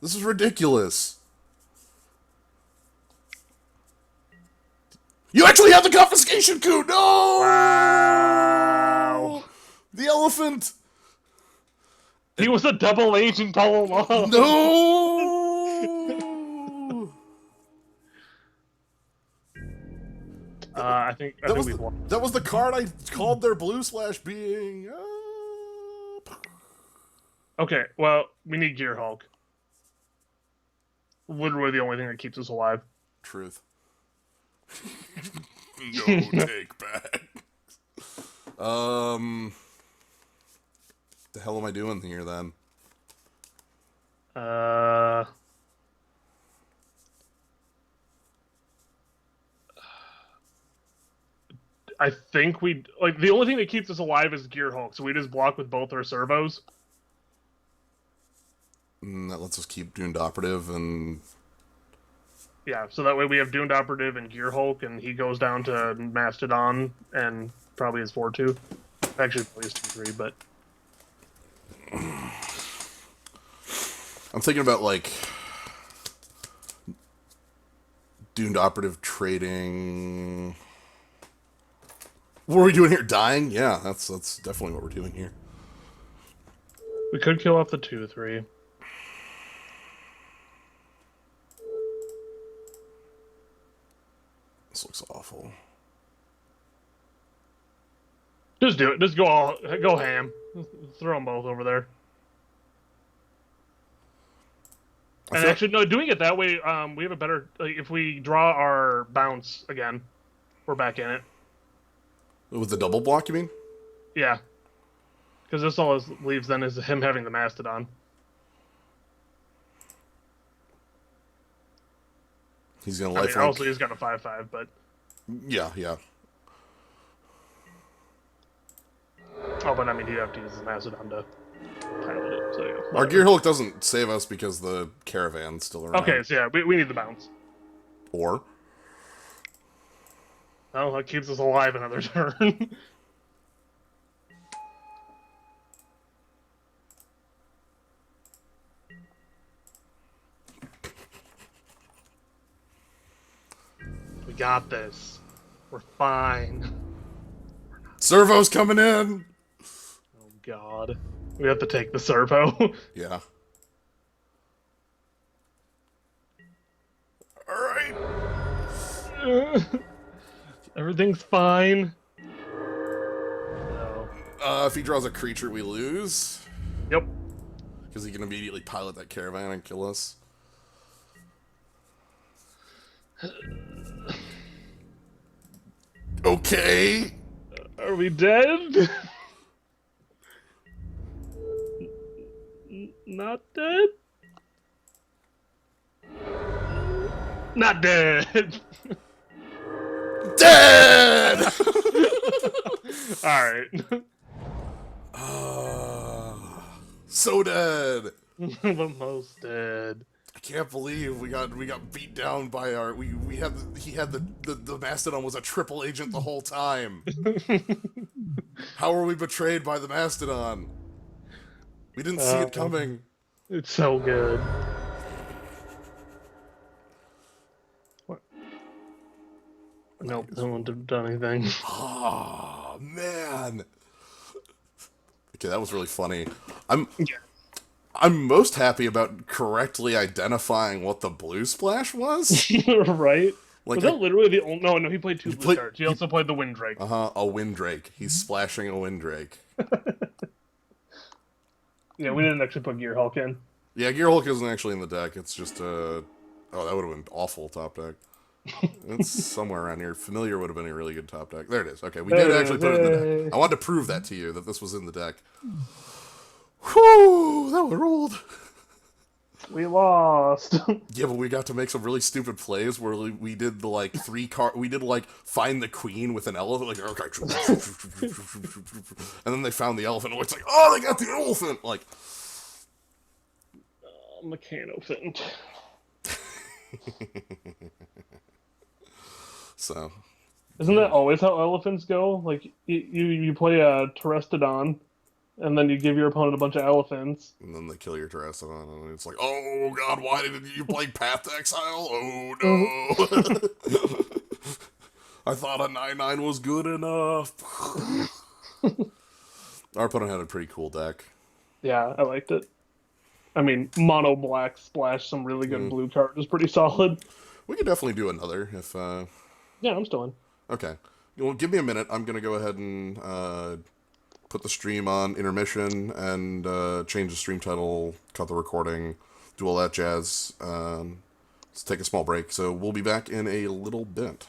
This is ridiculous. You actually have the confiscation coup! No! Wow. The elephant! He was a double agent all along. No! I think we've won. That was the card I called their blue/being. Okay, well, we need Gear Hulk. Literally the only thing that keeps us alive. Truth. No take back. The hell am I doing here then? I think the only thing that keeps us alive is Gear Hulk, so we just block with both our servos. That lets us keep Doomed Operative and... Yeah, so that way we have Doomed Operative and Gear Hulk, and he goes down to Mastodon, and probably is 4-2. Actually, probably is 2-3, but... I'm thinking about, like... Doomed Operative trading... What are we doing here? Dying? Yeah, that's definitely what we're doing here. We could kill off the 2-3. This looks awful. Just do it. Just go ham. Throw them both over there. And actually, no, doing it that way, we have a better... if we draw our bounce again, we're back in it. With the double block, you mean? Yeah. Because this all leaves then is him having the Mastodon. He's gonna I mean, also, he's got a 5/5, but... Yeah, yeah. Oh, but I mean, you have to use the Mastodon to pilot it, so yeah. Our Gear Hulk doesn't save us because the caravan's still around. Okay, so yeah, we need the bounce. Or... Oh, that keeps us alive another turn. We got this. We're fine. Servo's coming in! Oh, God. We have to take the servo. Yeah. Alright. Everything's fine. No. If he draws a creature, we lose. Yep. Because he can immediately pilot that caravan and kill us. Okay. Are we dead? Not dead? Not dead. Dead! All right. So dead. The most dead. I can't believe we got beat down by our he had the Mastodon was a triple agent the whole time. How were we betrayed by the Mastodon? We didn't see it coming. It's so good. What? Nope, no one done anything. Oh man. Okay, that was really funny. Yeah. I'm most happy about correctly identifying what the blue splash was. Right? Like Was that literally the only... No, he played two blue played- cards. He also played the Windrake. A Windrake. He's splashing a Windrake. Yeah, we didn't actually put Gearhulk in. Yeah, Gearhulk isn't actually in the deck. It's just oh, that would have been awful top deck. It's somewhere around here. Familiar would have been a really good top deck. There it is. Okay, we did actually put it in the deck. I wanted to prove that to you, that this was in the deck. Whew, that one rolled. We lost. Yeah, but we got to make some really stupid plays where we did the like we did like find the queen with an elephant, like okay, and then they found the elephant. And it's like, oh, they got the elephant. Like, Mechanofant. So, Isn't that always how elephants go? Like you play a Terrestodon, and then you give your opponent a bunch of elephants. and then they kill your Terrestodon, and it's like, oh god, why did you play Path to Exile? Oh no! I thought a 9/9 was good enough. Our opponent had a pretty cool deck. Yeah, I liked it. I mean, mono black splash some really good blue card is pretty solid. We could definitely do another if. Yeah, I'm still in. Okay. Well, give me a minute. I'm gonna go ahead and put the stream on intermission and change the stream title, cut the recording, do all that jazz. Let's take a small break. So we'll be back in a little bit.